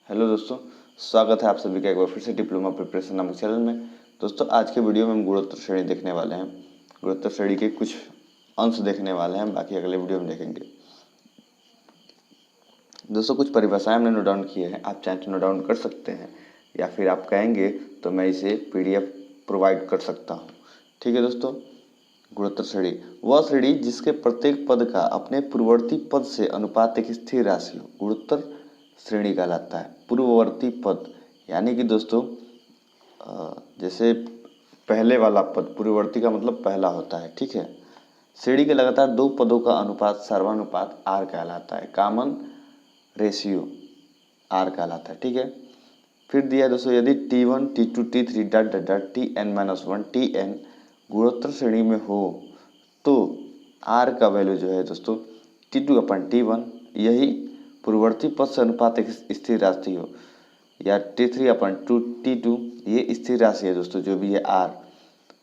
Hello दोस्तों, स्वागत है आप सभी का एक बार फिर से डिप्लोमा प्रिपरेशन नामक चैनल में। दोस्तों आज के वीडियो में हम गुणोत्तर श्रेणी देखने वाले हैं। गुणोत्तर श्रेणी के कुछ अंश देखने वाले हैं, बाकी अगले वीडियो में देखेंगे। दोस्तों कुछ परिभाषाएं हमने नोट डाउन की है, आप चाहें तो नोट डाउन कर सकते हैं या फिर आप कहेंगे तो मैं इसे PDF प्रोवाइड कर सकता हूँ। ठीक है दोस्तों, गुणोत्तर श्रेणी वह श्रेणी जिसके प्रत्येक पद का अपने पूर्ववर्ती पद से अनुपात एक स्थिर राशि हो, गुणोत्तर श्रेणी कहलाता है। पूर्ववर्ती पद यानी कि दोस्तों जैसे पहले वाला पद, पूर्ववर्ती का मतलब पहला होता है। ठीक है, श्रेणी के लगातार दो पदों का अनुपात सर्वानुपात R कहलाता है, कॉमन रेशियो R कहलाता है। ठीक है, फिर दिया दोस्तों यदि T1 T2 T3 dot dot dot Tn-1 Tn गुणोत्तर श्रेणी में हो तो R का वैल्यू जो है दोस्तों T2/T1 यही पूर्ववर्ती पद से अनुपात एक स्थिर राशि हो, या T3/T2 ये स्थिर राशि है दोस्तों जो भी है R।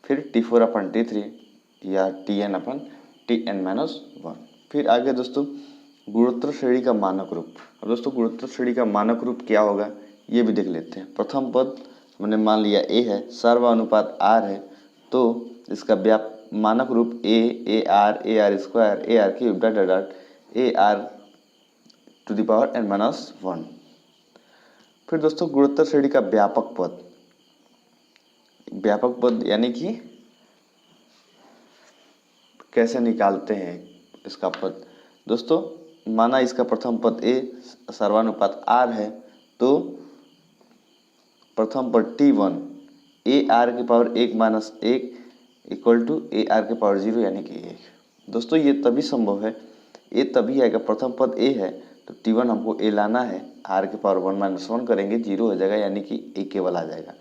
फिर T4/T3 या Tn/Tn-1। फिर आगे दोस्तों गुणोत्तर श्रेणी का मानक रूप। अब दोस्तों गुणोत्तर श्रेणी का मानक रूप क्या होगा ये भी देख लेते हैं। प्रथम पद हमने मान लिया A है, सर्वानुपात R है, तो इसका मानक रूप AR AR² dot dot dot AR⁴n-1। फिर दोस्तों गुणोत्तर श्रेणी का व्यापक पद यानी कि कैसे निकालते हैं इसका पद। दोस्तों माना इसका प्रथम पद A सर्वानुपात R है, तो प्रथम पद T1 AR⁴1 - 1 = AR⁴0 यानी कि 1। दोस्तों ये तभी संभव है, ये तभी आएगा, प्रथम पद A है तो T1 हमको A लाना है, R⁴1 - 1 करेंगे 0 हो जाएगा यानी कि A केवल आ जाएगा।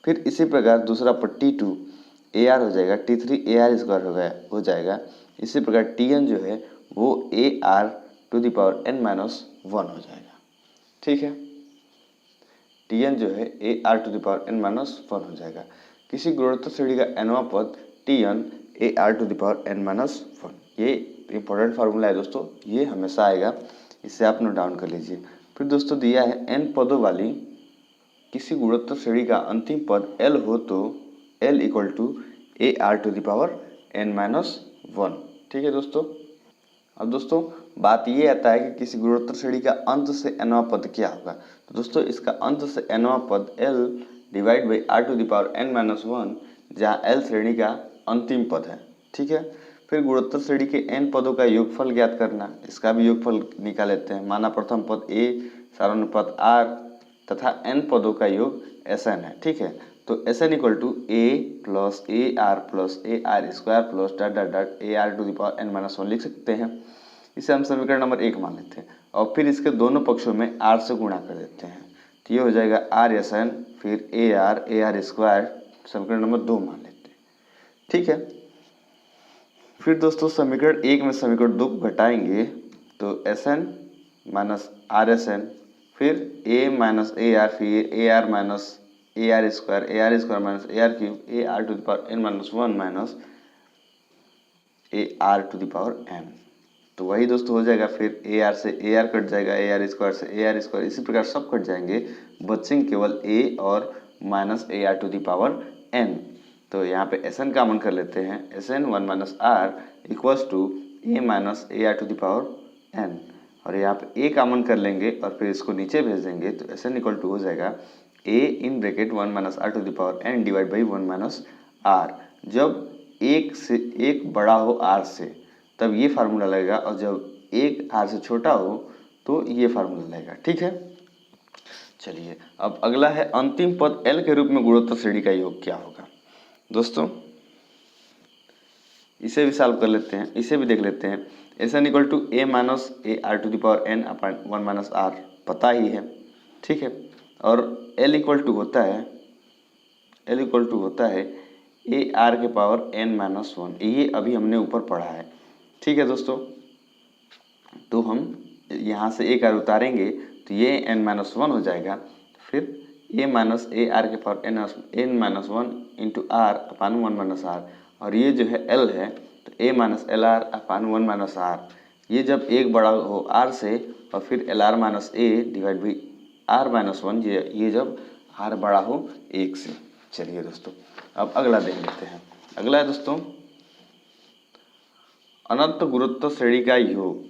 फिर इसी प्रकार दूसरा पद T2 AR हो जाएगा, T3 AR² हो जाएगा। इसी प्रकार Tn जो है वो AR⁴n-1 हो जाएगा। ठीक है, Tn जो है AR⁴n-1 हो जाएगा। किसी गुणोत्तर श्रेणी का nवां पद Tn AR⁴n-1। ये इंपॉर्टेंट फार्मूला है दोस्तों, ये हमेशा आएगा, इसे आप नोट डाउन कर लीजिए। फिर दोस्तों दिया है n पदों वाली किसी गुणोत्तर श्रेणी का अंतिम पद L हो तो L = AR⁴n-1। ठीक है दोस्तों, अब दोस्तों बात ये आता है कि किसी गुणोत्तर श्रेणी का अंत से nवां पद क्या होगा। तो दोस्तों इसका अंत से nवां पद L/R⁴n-1, जहाँ L श्रेणी का अंतिम पद है। ठीक है, फिर गुणोत्तर श्रेणी के n पदों का योगफल ज्ञात करना, इसका भी योगफल निकाल लेते हैं। माना प्रथम पद A सर्वानुपात R तथा n पदों का योग Sn है। ठीक है, तो Sn = A + AR + AR² dot dot dot AR⁴n-1 लिख सकते हैं। इसे हम समीकरण नंबर 1 मान लेते हैं और फिर इसके दोनों पक्षों में R से गुणा कर देते हैं, तो ये हो जाएगा RSn फिर AR AR², समीकरण नंबर 2 मान लेते हैं। ठीक है, फिर दोस्तों समीकरण 1 में समीकरण 2 को घटाएंगे तो Sn - RSn फिर A - AR फिर AR - AR² AR² - AR⁴ AR⁴n। तो वही दोस्तों हो जाएगा, फिर AR से AR कट जाएगा, AR² से AR², इसी प्रकार सब कट जाएंगे, बचेंगे केवल A और -AR⁴n। तो यहाँ पे Sn कॉमन कर लेते हैं, Sn1 - R = A - AR⁴n, और यहाँ पे A कॉमन कर लेंगे और फिर इसको नीचे भेज देंगे, तो Sn = हो जाएगा A(1 - R⁴n / 1 - R। जब एक बड़ा हो R से तब ये फार्मूला लगेगा, और जब एक R से छोटा हो तो ये फार्मूला लगेगा। ठीक है, चलिए अब अगला है अंतिम पद L के रूप में गुणोत्तर श्रेणी का योग क्या होगा। दोस्तों इसे भी सॉल्व कर लेते हैं, इसे भी देख लेते हैं। Sn = A - AR⁴n/1 - R पता ही है। ठीक है, और L = होता है AR⁴n-1, ये अभी हमने ऊपर पढ़ा है। ठीक है दोस्तों, तो हम यहाँ से एक R उतारेंगे तो ये n-1 हो जाएगा, फिर A - AR⁴n-1 × R/1 - R, और ये जो है L है तो A - LR/1 - R। ये जब एक बड़ा हो R से और फिर LR - A / r-1 ये जब r बड़ा हो 1 से। चलिए दोस्तों अब अगला देख लेते हैं। अगला है दोस्तों अनंत गुणोत्तर श्रेणी का योग।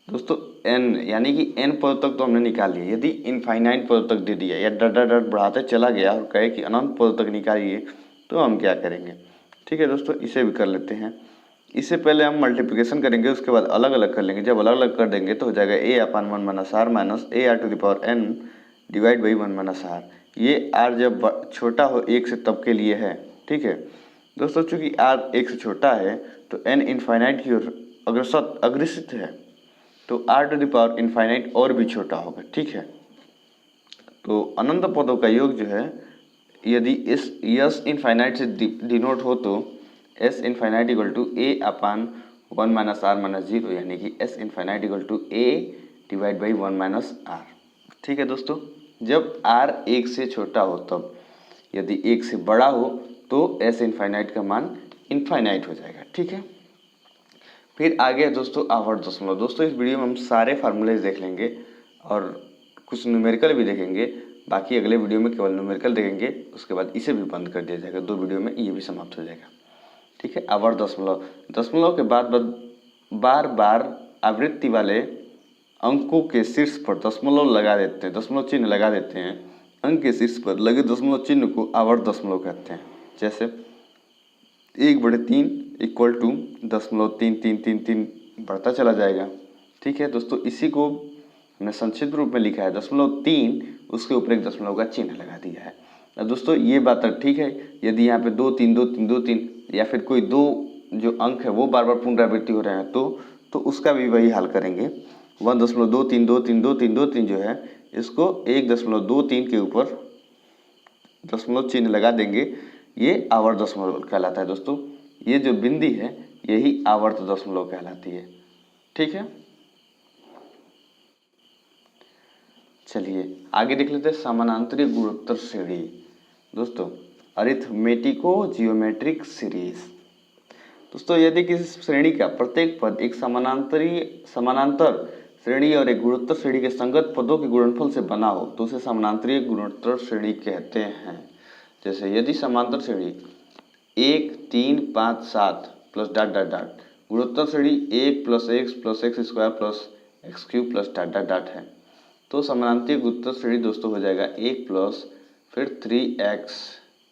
दोस्तों n यानी कि n पद तक तो हमने निकाल लिया। यदि इनफाइनाइट पद तक दे दिया या डट डट डट बढ़ाते चला गया और कहे कि अनंत पद तक निकालिए तो हम क्या करेंगे। ठीक है दोस्तों, इसे भी कर लेते हैं। इससे पहले हम मल्टीप्लिकेशन करेंगे, उसके बाद अलग अलग कर लेंगे। जब अलग अलग कर देंगे तो हो जाएगा a/1 minus r minus ar⁴n divide by 1 minus r। ये r जब छोटा हो 1 से तब के लिए है। ठीक है दोस्तों, चूंकि r 1 से छोटा है तो n इनफाइनाइट की ओर अग्रसित है, तो r⁴ इनफाइनाइट और भी छोटा होगा। ठीक है, तो अनंत पदों का योग जो है यदि इस यस इनफाइनाइट से डिनोट हो तो s infinite equal to a/1 minus r minus 0, यानी कि s infinite equal to a divide by 1 minus r। ठीक है दोस्तों, जब r 1 से छोटा हो तब, यदि 1 से बड़ा हो तो s इनफाइनाइट का मान इनफाइनाइट हो जाएगा। ठीक है, फिर आगे दोस्तों आवर्त दशमलव। दोस्तों इस वीडियो में हम सारे फार्मूलेज देख लेंगे और कुछ न्यूमेरिकल भी देखेंगे। बाकी अगले वीडियो में केवल न्यूमेरिकल देखेंगे, उसके बाद इसे भी बंद कर दिया जाएगा। 2 वीडियो में ये भी समाप्त हो जाएगा। ठीक है, आवर्त दशमलव। दशमलव के बाद बार बार आवृत्ति वाले अंकों के शीर्ष पर दशमलव लगा देते हैं, दशमलव चिन्ह लगा देते हैं। अंक के शीर्ष पर लगे दशमलव चिन्ह को आवर्त दशमलव कहते हैं। जैसे 1/3 इक्वल टू 0.3333 बढ़ता चला जाएगा। ठीक है दोस्तों, इसी को हमने संक्षिप्त रूप में लिखा है 0.3, उसके ऊपर एक दशमलव का चिन्ह लगा दिया है। अब दोस्तों ये बात ठीक है, यदि यहाँ पे 2 3 2 3 2 3 या फिर कोई 2 जो अंक है वो बार बार पुनरावृत्ति हो रहे हैं तो उसका भी वही हाल करेंगे। 1.23232323 जो है इसको 1.23 के ऊपर दशमलव चिन्ह लगा देंगे। ये आवर्त दशमलव कहलाता है दोस्तों। ये जो बिंदी है यही आवर्त दशमलव कहलाती है। ठीक है, चलिए आगे देख लेते हैं समानांतरी गुणोत्तर श्रेणी। दोस्तों अरिथमेटिको जियोमेट्रिक सीरीज। दोस्तों यदि किसी श्रेणी का प्रत्येक पद एक समानांतर श्रेणी और एक गुणोत्तर श्रेणी के संगत पदों के गुणनफल से बना हो तो उसे समानांतरी गुणोत्तर श्रेणी कहते हैं। जैसे यदि समांतर श्रेणी 1 3 5 7 प्लस डॉट डॉट डॉट, गुणोत्तर श्रेणी 1 + x + x² + x³ plus dot dot dot है, तो समानांतरी गुणोत्तर श्रेणी दोस्तों हो जाएगा 1 प्लस फिर 3x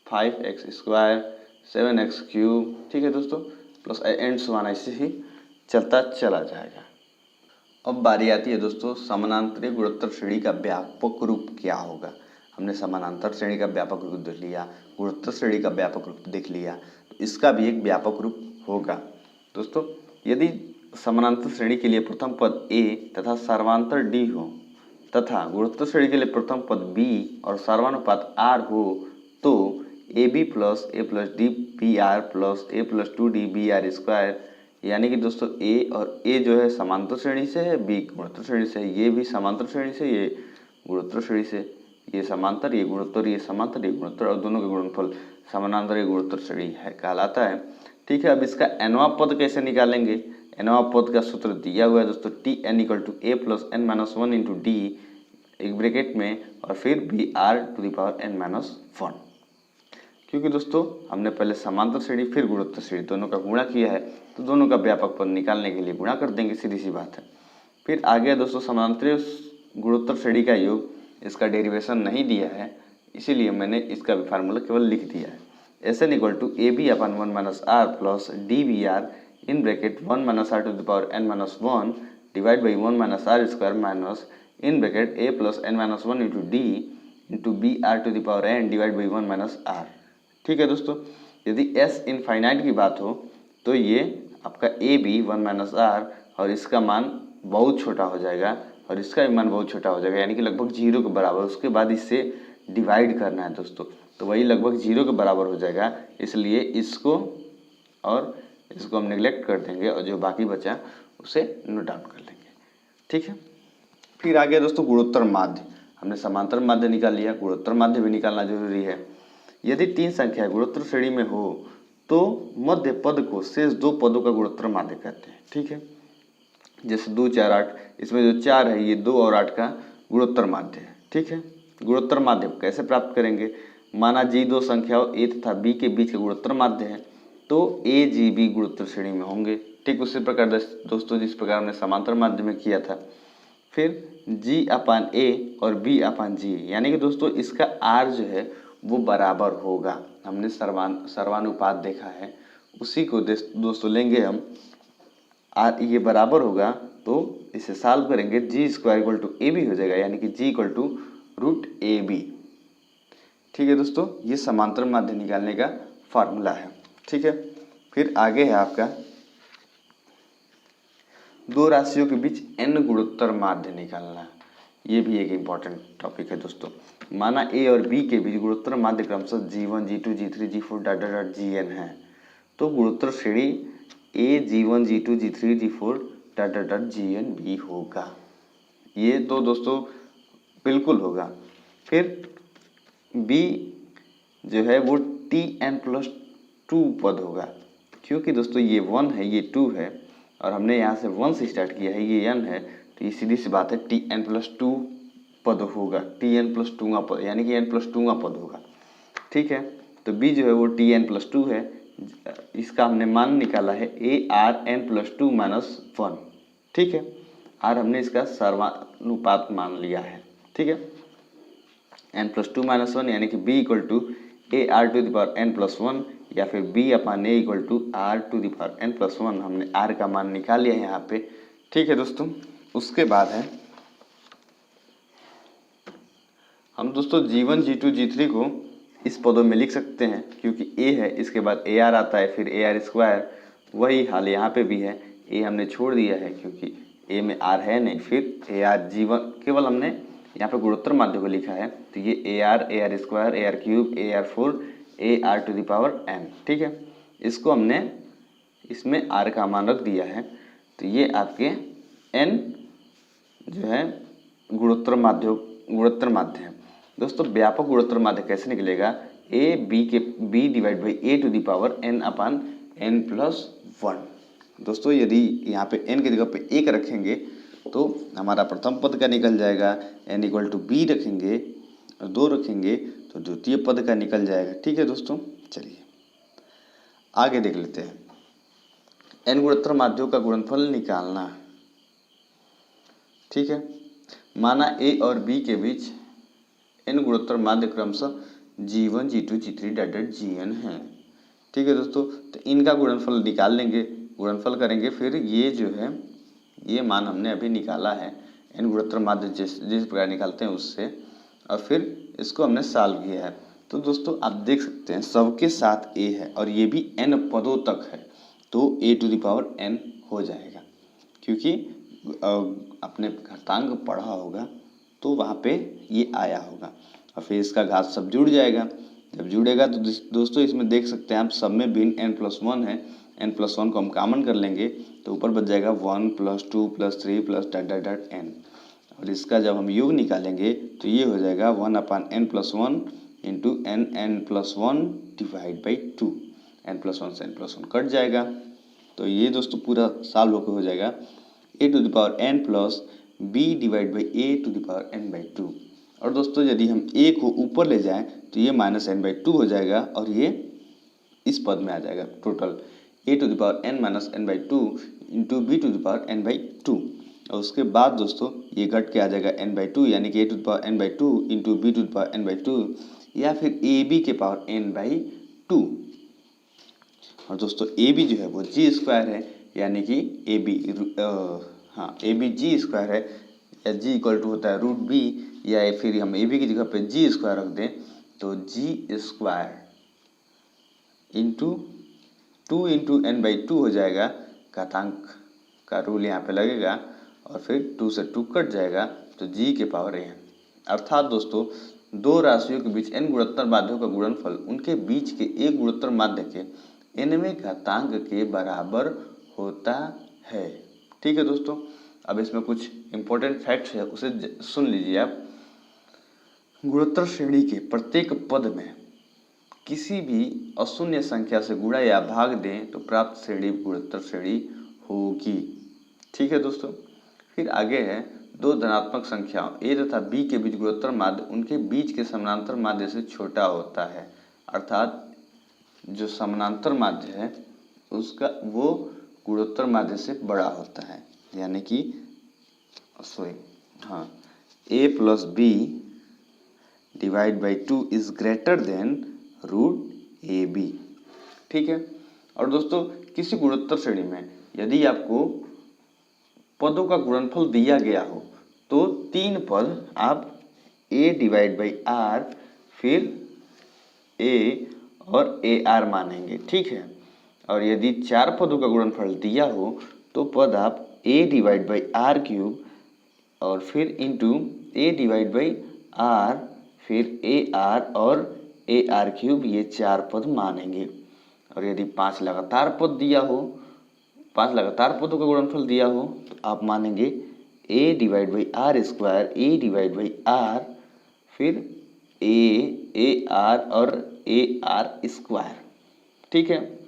5x² 7x³। ठीक है दोस्तों, प्लस एंड सो ऑन, ऐसे ही चलता चला जाएगा। अब बारी आती है दोस्तों समानांतरी गुणोत्तर श्रेणी का व्यापक रूप क्या होगा। हमने समानांतर श्रेणी का व्यापक रूप देख लिया, गुणोत्तर श्रेणी का व्यापक रूप देख लिया, तो इसका भी एक व्यापक रूप होगा। दोस्तों यदि समानांतर श्रेणी के लिए प्रथम पद a तथा सर्वांतर d हो तथा गुणोत्तर श्रेणी के लिए प्रथम पद b और सर्वानुपात r हो तो ab + a + d br + a + 2d br², यानी कि दोस्तों a और a जो है समांतर श्रेणी से है, b गुणोत्तर श्रेणी से है, ये भी समांतर श्रेणी से, ये गुणोत्तर श्रेणी से, ये समांतर, ये गुणोत्तर, ये समांतर, ये गुणोत्तर, और दोनों के गुणनफल समानांतर गुणोत्तर श्रेणी है कहलाता है। ठीक है, अब इसका nवां पद कैसे निकालेंगे। nवां पद का सूत्र दिया हुआ है दोस्तों, Tn = a + n-1 × d एक ब्रैकेट में और फिर br⁴n-1। क्योंकि दोस्तों हमने पहले समांतर श्रेणी फिर गुणोत्तर श्रेणी दोनों का गुणा किया है, तो दोनों का व्यापक पद निकालने के लिए गुणा कर देंगे, सीधी सी बात है। फिर आगे दोस्तों समानांतर गुणोत्तर श्रेणी का योग, इसका डेरिवेशन नहीं दिया है, इसीलिए मैंने इसका भी फार्मूला केवल लिख दिया है। Sn = ab/1 - r plus dbr in bracket 1 - r⁴n-1 divide by 1 - r² minus in bracket a + n-1 × d × br⁴n divide by 1 - r। ठीक है दोस्तों, यदि s इनफाइनाइट की बात हो तो ये आपका a भी 1 - r और इसका मान बहुत छोटा हो जाएगा और इसका भी मान बहुत छोटा हो जाएगा, यानी कि लगभग 0 के बराबर। उसके बाद इससे डिवाइड करना है दोस्तों, तो वही लगभग 0 के बराबर हो जाएगा, इसलिए इसको और इसको हम निगलेक्ट कर देंगे और जो बाकी बचा उसे नोट डाउन कर लेंगे। ठीक है, फिर आगे दोस्तों गुणोत्तर माध्य। हमने समांतर माध्य निकाल लिया, गुणोत्तर माध्य भी निकालना जरूरी है। यदि 3 संख्या गुणोत्तर श्रेणी में हो तो मध्य पद को शेष 2 पदों का गुणोत्तर माध्य कहते हैं। ठीक है, जैसे 2 4 8, इसमें जो 4 है ये 2 और 8 का गुणोत्तर माध्य है। ठीक है। गुणोत्तर माध्य कैसे प्राप्त करेंगे? माना जी दो संख्याओं a तथा b के बीच का गुणोत्तर माध्य है तो a g b गुणोत्तर श्रेणी में होंगे। ठीक उसी प्रकार दोस्तों जिस प्रकार हमने समांतर माध्य में किया था। फिर g अपान a और b अपान g, यानी कि दोस्तों इसका r जो है वो बराबर होगा। हमने सर्वानुपात देखा है, उसी को दोस्तों लेंगे हम। r ये बराबर होगा तो इसे सॉल्व करेंगे, g square equal to a b हो जाएगा, यानी कि g equal to root A B. ठीक है दोस्तों, ये समांतर माध्य निकालने का फार्मूला है। ठीक है, फिर आगे है आपका दो राशियों के बीच n गुणोत्तर माध्य निकालना। ये भी एक इम्पॉर्टेंट टॉपिक है दोस्तों। माना a और b के बीच गुणोत्तर माध्य क्रमशः g1, g2, g3, g4 dot dot gn है, तो गुणोत्तर श्रेणी a g1, g2, g3, g4 dot dot dot gn भी होगा। ये तो दोस्तों बिल्कुल होगा। फिर b जो है वो tn+2 पद होगा, क्योंकि दोस्तों ये 1 है, ये 2 है और हमने यहाँ से 1 से स्टार्ट किया है, ये n है, तो ये सीधी सी बात है tn+2 पद होगा। tn+2 पद यानी कि n+2 पद होगा। ठीक है, तो b जो है वो tn+2 है। इसका हमने मान निकाला है ARn+2 - 1। ठीक है, r हमने इसका सर्वानुपात मान लिया है। ठीक है, n+2 - 1 यानी कि b इक्वल टू AR⁴n+1 या फिर b upon a equal to R⁴n+1। हमने r का मान निकाल लिया है यहाँ पे। ठीक है दोस्तों, उसके बाद है हम दोस्तों g1, g2, g3 को इस पदों में लिख सकते हैं, क्योंकि a है, इसके बाद AR आता है, फिर AR²। वही हाल यहाँ पे भी है, a हमने छोड़ दिया है क्योंकि a में r है नहीं। फिर AR g1 केवल हमने यहाँ पे गुणोत्तर माध्य को लिखा है, तो ये AR, AR², AR3, AR4, AR⁴n। ठीक है, इसको हमने इसमें r का मान रख दिया है, तो ये आपके n जो है गुणोत्तर माध्य है। दोस्तों व्यापक गुणोत्तर माध्य कैसे निकलेगा? b divide by a⁴n/n+1। दोस्तों यदि यहाँ पे n की जगह पे 1 रखेंगे तो हमारा प्रथम पद का निकल जाएगा, n इक्वल टू b रखेंगे और 2 रखेंगे तो द्वितीय पद का निकल जाएगा। ठीक है दोस्तों, चलिए आगे देख लेते हैं। n गुणोत्तर माध्यों का गुणनफल निकालना। ठीक है, माना a और b के बीच n गुणोत्तर माध्य क्रमशः g1, g2, g3 dot dot gn है। ठीक है दोस्तों, तो इनका गुणनफल निकाल लेंगे, गुणनफल करेंगे। फिर ये जो है ये मान हमने अभी निकाला है n गुणोत्तर माध्य जिस प्रकार निकालते हैं उससे, और फिर इसको हमने सॉल्व किया है। तो दोस्तों आप देख सकते हैं सबके साथ a है और ये भी n पदों तक है, तो a⁴n हो जाएगा, क्योंकि अपने घातांक पढ़ा होगा तो वहाँ पे ये आया होगा और फिर इसका घात सब जुड़ जाएगा। जब जुड़ेगा तो दोस्तों इसमें देख सकते हैं आप सब में भिन्न n+1 है, n+1 को हम कॉमन कर लेंगे तो ऊपर बच जाएगा 1 + 2 + 3 + डॉट डॉट डॉट n, और इसका जब हम योग निकालेंगे तो ये हो जाएगा 1/n+1 into n+1 divide by 2। n+1 से n+1 कट जाएगा, तो ये दोस्तों पूरा सॉल्व होकर हो जाएगा a⁴n plus b divide by a⁴n/2। और दोस्तों यदि हम a को ऊपर ले जाएं तो ये -n/2 हो जाएगा और ये इस पद में आ जाएगा total a⁴n - n/2 into b⁴n/2। और उसके बाद दोस्तों ये घट के आ जाएगा n/2, यानी कि a⁴n/2 इंटू b⁴n/2 या फिर ab के पावर n/2। और दोस्तों ab जो है वो g² है, यानी कि ab g² है, या g इक्वल टू होता है √b, या फिर हम ab की जगह पे g² रख दें तो g² इंटू 2 इंटू n/2 हो जाएगा। घातांक का रूल यहाँ पे लगेगा और फिर 2 से 2 कट जाएगा तो g के पावर n। अर्थात दोस्तों दो राशियों के बीच n गुणोत्तर माध्यों का गुणनफल उनके बीच के एक गुणोत्तर माध्य के nवें घातांक के बराबर होता है। ठीक है दोस्तों, अब इसमें कुछ इंपॉर्टेंट फैक्ट्स है उसे सुन लीजिए आप। गुणोत्तर श्रेणी के प्रत्येक पद में किसी भी अशून्य संख्या से गुणा या भाग दें तो प्राप्त श्रेणी गुणोत्तर श्रेणी होगी। ठीक है दोस्तों, फिर आगे है दो धनात्मक संख्याओं a तथा b के बीच गुणोत्तर माध्य उनके बीच के समानांतर माध्य से छोटा होता है। अर्थात जो समानांतर माध्य है उसका वो गुणोत्तर माध्य से बड़ा होता है, यानी कि a plus B divide by 2 is greater than root A B. ठीक है। और दोस्तों किसी गुणोत्तर श्रेणी में यदि आपको पदों का गुणनफल दिया गया हो तो 3 पद आप a डिवाइड बाई आर फिर a और ए आर मानेंगे। ठीक है। और यदि 4 पदों का गुणनफल दिया हो तो पद आप a divide by R cube और फिर into a divide by R फिर ए आर और ए आर क्यूब, ये 4 पद मानेंगे। और यदि 5 लगातार पद दिया हो, 5 लगातार पदों का गुणनफल दिया हो तो आप मानेंगे a divide by are square a divide by R फिर ए आर और ए आर स्क्वायर। ठीक है।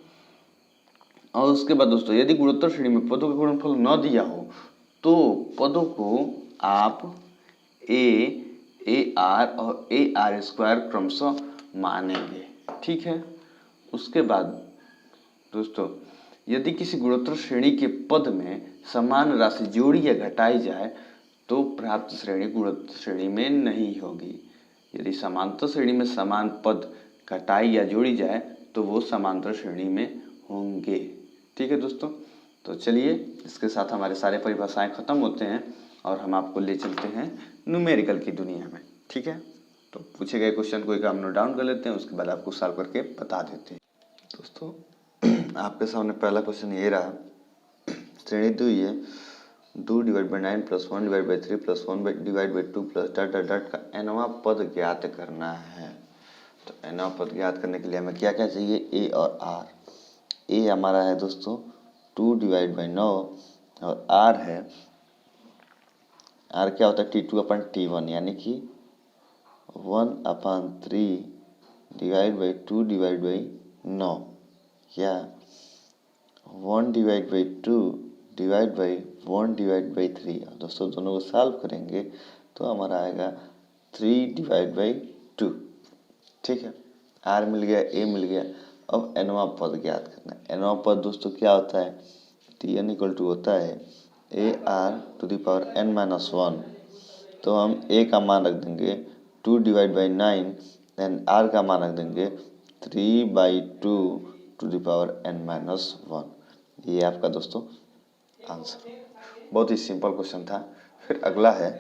और उसके बाद दोस्तों यदि गुणोत्तर श्रेणी में पदों का गुणनफल न दिया हो तो पदों को आप ए आर और ए आर स्क्वायर क्रमशः मानेंगे। ठीक है। उसके बाद दोस्तों यदि किसी गुणोत्तर श्रेणी के पद में समान राशि जोड़ी या घटाई जाए तो प्राप्त श्रेणी गुणोत्तर श्रेणी में नहीं होगी। यदि समांतर श्रेणी में समान पद घटाई या जोड़ी जाए तो वो समांतर श्रेणी में होंगे। ठीक है दोस्तों। तो चलिए इसके साथ हमारे सारे परिभाषाएं खत्म होते हैं और हम आपको ले चलते हैं न्यूमेरिकल की दुनिया में। ठीक है। तो पूछे गए क्वेश्चन को एक हम नोट डाउन कर लेते हैं, उसके बाद आपको सॉल्व करके बता देते हैं। दोस्तों आपके सामने पहला क्वेश्चन ये रहा, श्रेणी 2 ये 2 divide by 9 plus 1 divide by 3 plus 1 divide by 2 plus dot dot dot का nवां पद ज्ञात करना है। तो nवां पद ज्ञात करने के लिए हमें क्या क्या चाहिए, a और r। a हमारा है दोस्तों 2 डिवाइड बाई 9 और r है, r क्या होता है t2 अपन t1 यानी कि 1/3 डिवाइड बाई 2 डिवाइड बाई 9 या 1 divide by 2 divide by 1 divide by 3। दोस्तों दोनों को सॉल्व करेंगे तो हमारा आएगा 3 डिवाइड बाई 2। ठीक है। r मिल गया, a मिल गया। अब nवां पद ज्ञात करना है। nवां पद दोस्तों क्या होता है, tn इक्वल टू होता है ar to the power n minus 1। तो हम a का मान रख देंगे 2 डिवाइड बाई 9, देन r का मान रख देंगे 3 by 2 to the power n minus 1। ये आपका दोस्तों आंसर। बहुत ही सिंपल क्वेश्चन था। फिर अगला है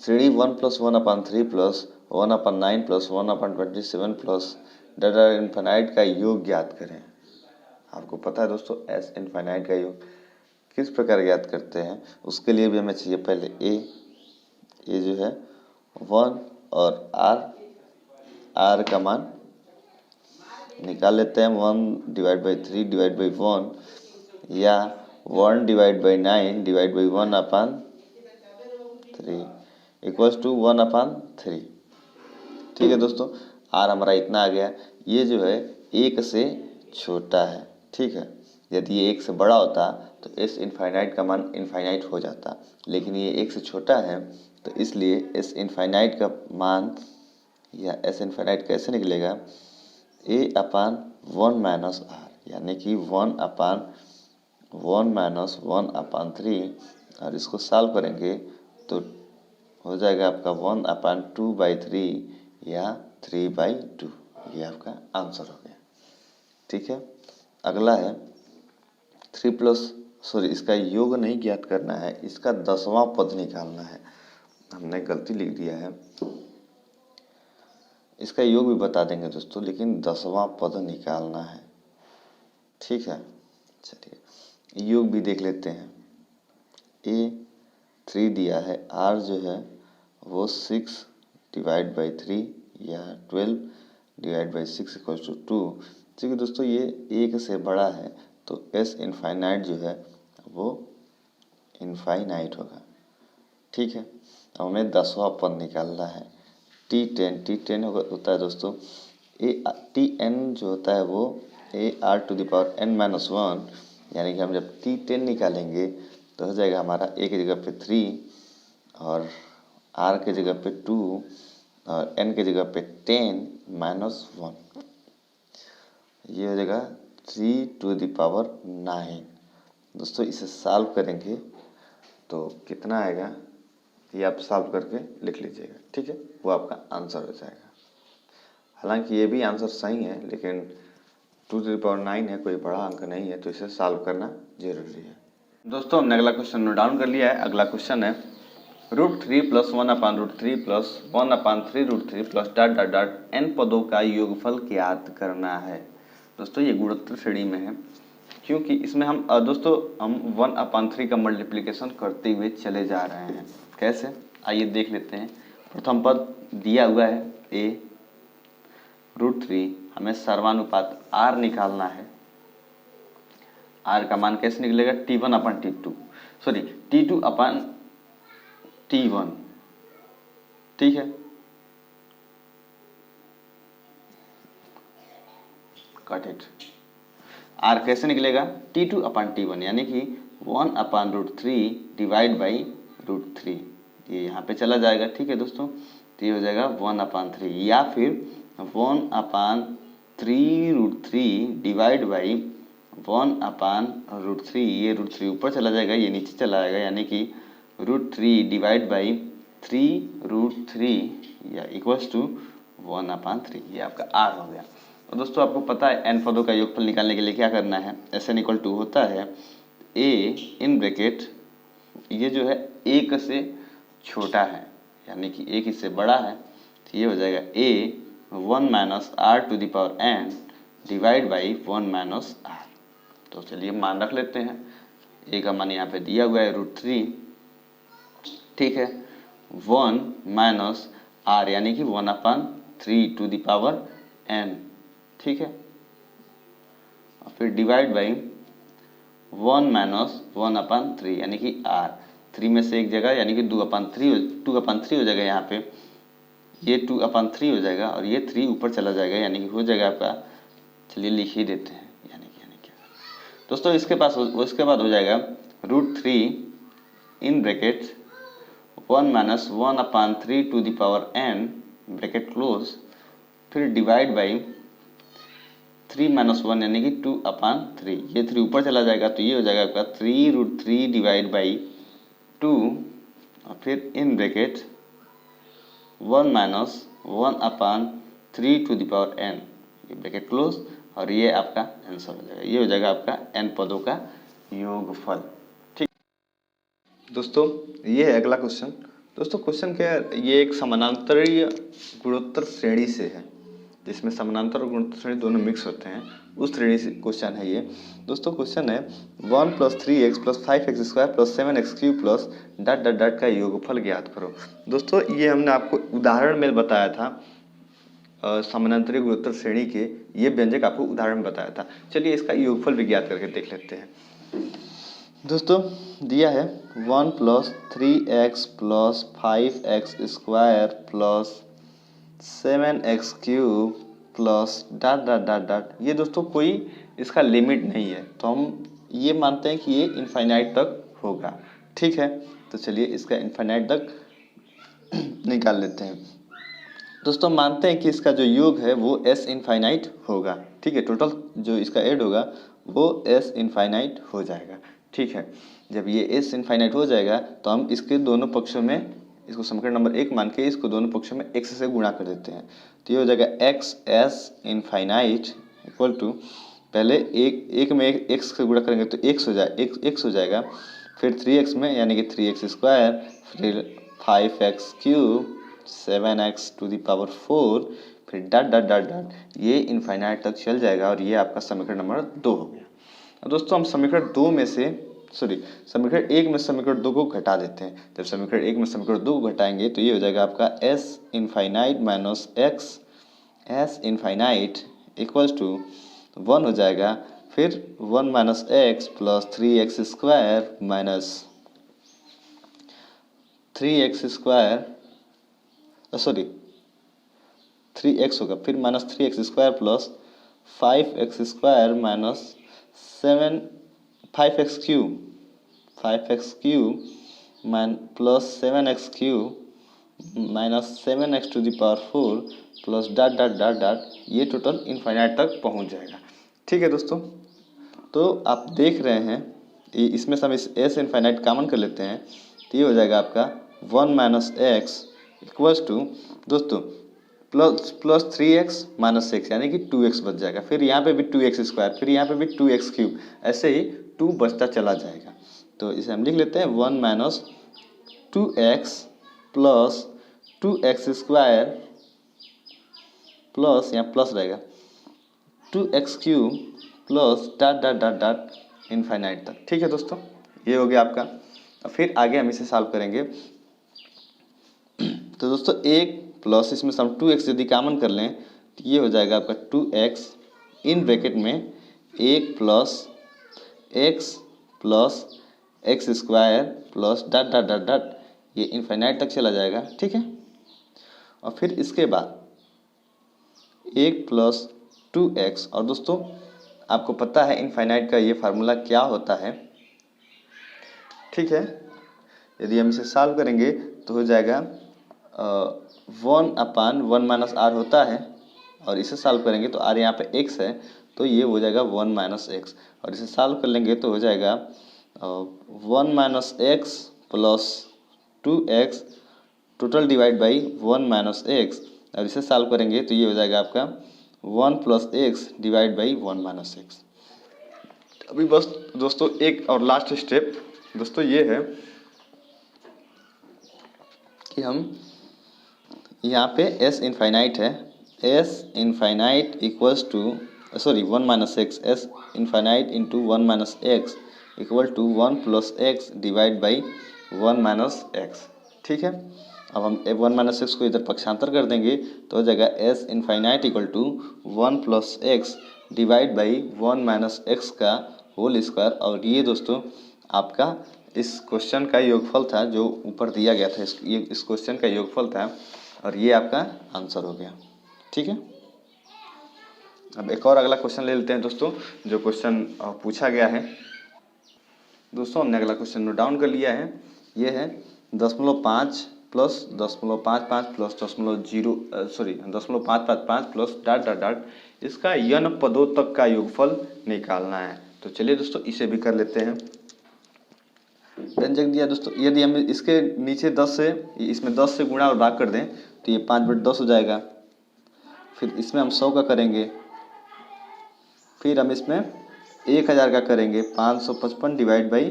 श्रेणी 1 plus 1/3 plus 1/9 plus 1/27 plus data infinite का योग ज्ञात करें। आपको पता है दोस्तों एस इनफाइनाइट का योग किस प्रकार ज्ञात करते हैं, उसके लिए भी हमें चाहिए पहले ए जो है 1 और आर का मान निकाल लेते हैं। 1 डिवाइड बाई 3 डिवाइड बाई 1 या 1 divide by 9 divide by 1/3 equals to 1/3। ठीक है दोस्तों। आर हमारा इतना आ गया। ये जो है 1 से छोटा है। ठीक है। यदि ये 1 से बड़ा होता तो एस इनफाइनाइट का मान इनफाइनाइट हो जाता, लेकिन ये 1 से छोटा है तो इसलिए एस इनफाइनाइट का मान या एस इनफाइनाइट कैसे निकलेगा, a/1 माइनस आर यानी कि 1/1 माइनस 1/3। और इसको सॉल्व करेंगे तो हो जाएगा आपका 1/2/3 या 3/2। ये आपका आंसर हो गया। ठीक है। अगला है इसका योग नहीं ज्ञात करना है, इसका 10वां पद निकालना है। हमने गलती लिख दिया है, इसका योग भी बता देंगे दोस्तों, लेकिन 10वां पद निकालना है। ठीक है। चलिए योग भी देख लेते हैं। a 3 दिया है, r जो है वो 6 डिवाइड बाई 3 या 12 डिवाइड बाई 6 इक्वल्स टू 2। ठीक है दोस्तों। ये 1 से बड़ा है तो एस इनफाइनाइट जो है वो इनफाइनाइट होगा। ठीक है। अब हमें 10वां पद निकालना है। T10 होता है दोस्तों Tn जो होता है वो AR to the power n minus 1, यानी कि हम जब T10 निकालेंगे तो हो जाएगा हमारा ए की जगह पे 3 और आर की जगह पे 2 और एन की जगह पे 10 -1। ये हो जाएगा 3⁹ दोस्तों। इसे सॉल्व करेंगे तो कितना आएगा ये आप सॉल्व करके लिख लीजिएगा, ठीक है, वो आपका आंसर हो जाएगा। हालांकि ये भी आंसर सही है, लेकिन 2⁹ है, कोई बड़ा अंक नहीं है, तो इसे सॉल्व करना जरूरी है। दोस्तों हमने अगला क्वेश्चन नोट डाउन कर लिया है। अगला क्वेश्चन है √3 + 1/√3 + 1/3√3 + डॉट डॉट डॉट n पदों का योगफल ज्ञात करना है। दोस्तों ये गुणोत्तर श्रेणी में है, क्योंकि इसमें हम 1/3 का मल्टीप्लिकेशन करते हुए चले जा रहे हैं। कैसे, आइए देख लेते हैं। प्रथम पद दिया हुआ है a √3, हमें सर्वानुपात r निकालना है। r का मान कैसे निकलेगा, T1/T2, सॉरी T2/T1, ठीक है। Cut it. r कैसे निकलेगा, T2/T1, यानी कि 1/√3 डिवाइड बाई √3, ये यहाँ पे चला जाएगा, ठीक है दोस्तों। तो ये हो जाएगा 1/3 या फिर 1/3√3 डिवाइड बाई 1/√3, ये √3 ऊपर चला जाएगा, ये नीचे चला जाएगा, यानी कि √3 डिवाइड बाई 3√3 या इक्वल्स टू 1/3, ये आपका r हो गया। और दोस्तों आपको पता है n पदों का योगफल निकालने के लिए क्या करना है, SN = होता है a इन ब्रैकेट, ये जो है 1 से छोटा है यानी कि 1 इससे बड़ा है, तो ये हो जाएगा a 1 - r⁴n divide by 1 - r। तो चलिए मान रख लेते हैं। a का मान यहाँ पे दिया हुआ है √3, ठीक है। 1 - r यानी कि 1/3⁴n, ठीक है। और फिर डिवाइड बाई 1 - 1/3 यानी कि r, 3 में से एक जगह यानी कि 2/3 हो जाएगा, यहाँ पे ये 2/3 हो जाएगा और ये 3 ऊपर चला जाएगा, यानी कि हो जाएगा आपका, चलिए लिख ही देते हैं, यानी क्या दोस्तों, इसके बाद हो जाएगा √3 in bracket 1 - 1/3⁴n bracket close, फिर डिवाइड बाई 3 - 1 यानी कि 2/3, ये 3 ऊपर चला जाएगा, तो ये हो जाएगा आपका 3√3 डिवाइड बाई 2 और फिर इन ब्रैकेट 1 - 1/3⁴n, ये ब्रैकेट क्लोज, और ये आपका आंसर हो जाएगा। ये हो जाएगा आपका n पदों का योगफल, ठीक। दोस्तों ये है अगला क्वेश्चन। दोस्तों क्वेश्चन क्या है, ये एक समानांतरीय गुणोत्तर श्रेणी से है, जिसमें समानांतर और गुणोत्तर श्रेणी दोनों मिक्स होते हैं, उस श्रेणी से क्वेश्चन है ये। दोस्तों क्वेश्चन है 1 + 3x + 5x² + 7x³ + dot dot dot का योगफल ज्ञात करो। दोस्तों ये हमने आपको उदाहरण में बताया था, समानांतरीय गुणोत्तर श्रेणी के ये व्यंजक आपको उदाहरण में बताया था। चलिए इसका योगफल भी ज्ञात करके देख लेते हैं। दोस्तों दिया है 1 + 3x + 5x² + 7x³ + dot dot dot dot, ये दोस्तों कोई इसका लिमिट नहीं है, तो हम ये मानते हैं कि ये इनफाइनाइट तक होगा, ठीक है। तो चलिए इसका इनफाइनाइट तक निकाल लेते हैं। दोस्तों मानते हैं कि इसका जो योग है वो s इनफाइनाइट होगा, ठीक है। टोटल जो इसका ऐड होगा वो s इनफाइनाइट हो जाएगा, ठीक है। जब ये s इनफाइनाइट हो जाएगा तो हम इसके दोनों पक्षों में, इसको समीकरण नंबर 1 मान के इसको दोनों पक्षों में x से गुणा कर देते हैं, तो ये हो जाएगा x इनफाइनाइट इक्वल टू, पहले एक में x से गुणा करेंगे तो x हो जाएगा, फिर 3x में यानी कि 3x², फिर 5x³, 7x⁴, फिर डॉट डॉट डॉट डॉट, ये इनफाइनाइट तक चल जाएगा, और ये आपका समीकरण नंबर 2 हो गया। दोस्तों हम समीकरण 1 में समीकरण 2 को घटा देते हैं। जब समीकरण 1 में समीकरण 2 को घटाएंगे तो ये हो जाएगा आपका s infinite minus x, s infinite equals to 1 हो जाएगा, फिर 1 - x + 3x² माइनस 3x होगा, फिर -3x² + 5x² minus 5x³ 5x³ plus 7x³ minus 7x⁴ plus dot dot dot dot, ये टोटल इनफाइनाइट तक पहुंच जाएगा। ठीक है दोस्तों, तो आप देख रहे हैं इसमें से हम इस s इनफाइनाइट कॉमन कर लेते हैं, तो ये हो जाएगा आपका 1 माइनस एक्स इक्वल्स टू दोस्तों प्लस 3x माइनस एक्स, यानी कि 2x बच जाएगा। फिर यहाँ पे भी 2x², फिर यहाँ पे भी 2x³, ऐसे ही 2 बचता चला जाएगा। तो इसे हम लिख लेते हैं 1 minus 2x plus 2x² plus, यहाँ प्लस रहेगा 2x³ plus dot dot dot dot infinite तक। ठीक है दोस्तों, ये हो गया आपका। फिर आगे हम इसे सॉल्व करेंगे। तो दोस्तों एक प्लस इसमें से हम 2x यदि कॉमन कर लें तो ये हो जाएगा आपका 2x इन ब्रैकेट में 1 plus x plus x² plus dot dot dot dot, ये इनफाइनाइट तक चला जाएगा। ठीक है, और फिर इसके बाद 1 प्लस 2x, और दोस्तों आपको पता है इनफाइनाइट का ये फार्मूला क्या होता है। ठीक है, यदि हम इसे सॉल्व करेंगे तो हो जाएगा 1/1 माइनस r होता है, और इसे सॉल्व करेंगे तो r यहाँ पे x है, तो ये हो जाएगा 1 माइनस एक्स, और इसे सॉल्व कर लेंगे तो हो जाएगा 1 minus x plus 2x total divide by 1 minus x, और इसे सॉल्व करेंगे तो ये हो जाएगा आपका 1 plus X divide by 1 minus x. अभी बस दोस्तों एक और लास्ट स्टेप दोस्तों ये है कि हम यहाँ पे s इनफाइनाइट है, s infinite equals to 1 minus X, s infinite into 1 minus X equal to 1 plus X divide by 1 minus X. ठीक है, अब हम 1 माइनस एक्स को इधर पक्षांतर कर देंगे तो हो जाएगा s infinite equal to 1 plus X divide by 1 minus X का होल स्क्वायर। और ये दोस्तों आपका इस क्वेश्चन का योगफल था जो ऊपर दिया गया था, इस क्वेश्चन का योगफल था, और ये आपका आंसर हो गया। ठीक है, अब एक और अगला क्वेश्चन ले लेते हैं दोस्तों, जो क्वेश्चन पूछा गया है। दोस्तों हमने अगला क्वेश्चन नोट डाउन कर लिया है, ये है 0.5 plus 0.55 plus 0.555 plus dot dot dot, इसका n पदों तक का योगफल निकालना है। तो चलिए दोस्तों इसे भी कर लेते हैं। व्यंजक दिया दोस्तों, यदि हम इसके नीचे 10 से इसमें 10 से गुणा और भाग कर दें तो ये 5/10 हो जाएगा। फिर इसमें हम 100 का करेंगे, फिर हम इसमें 1000 का करेंगे, 555 divide by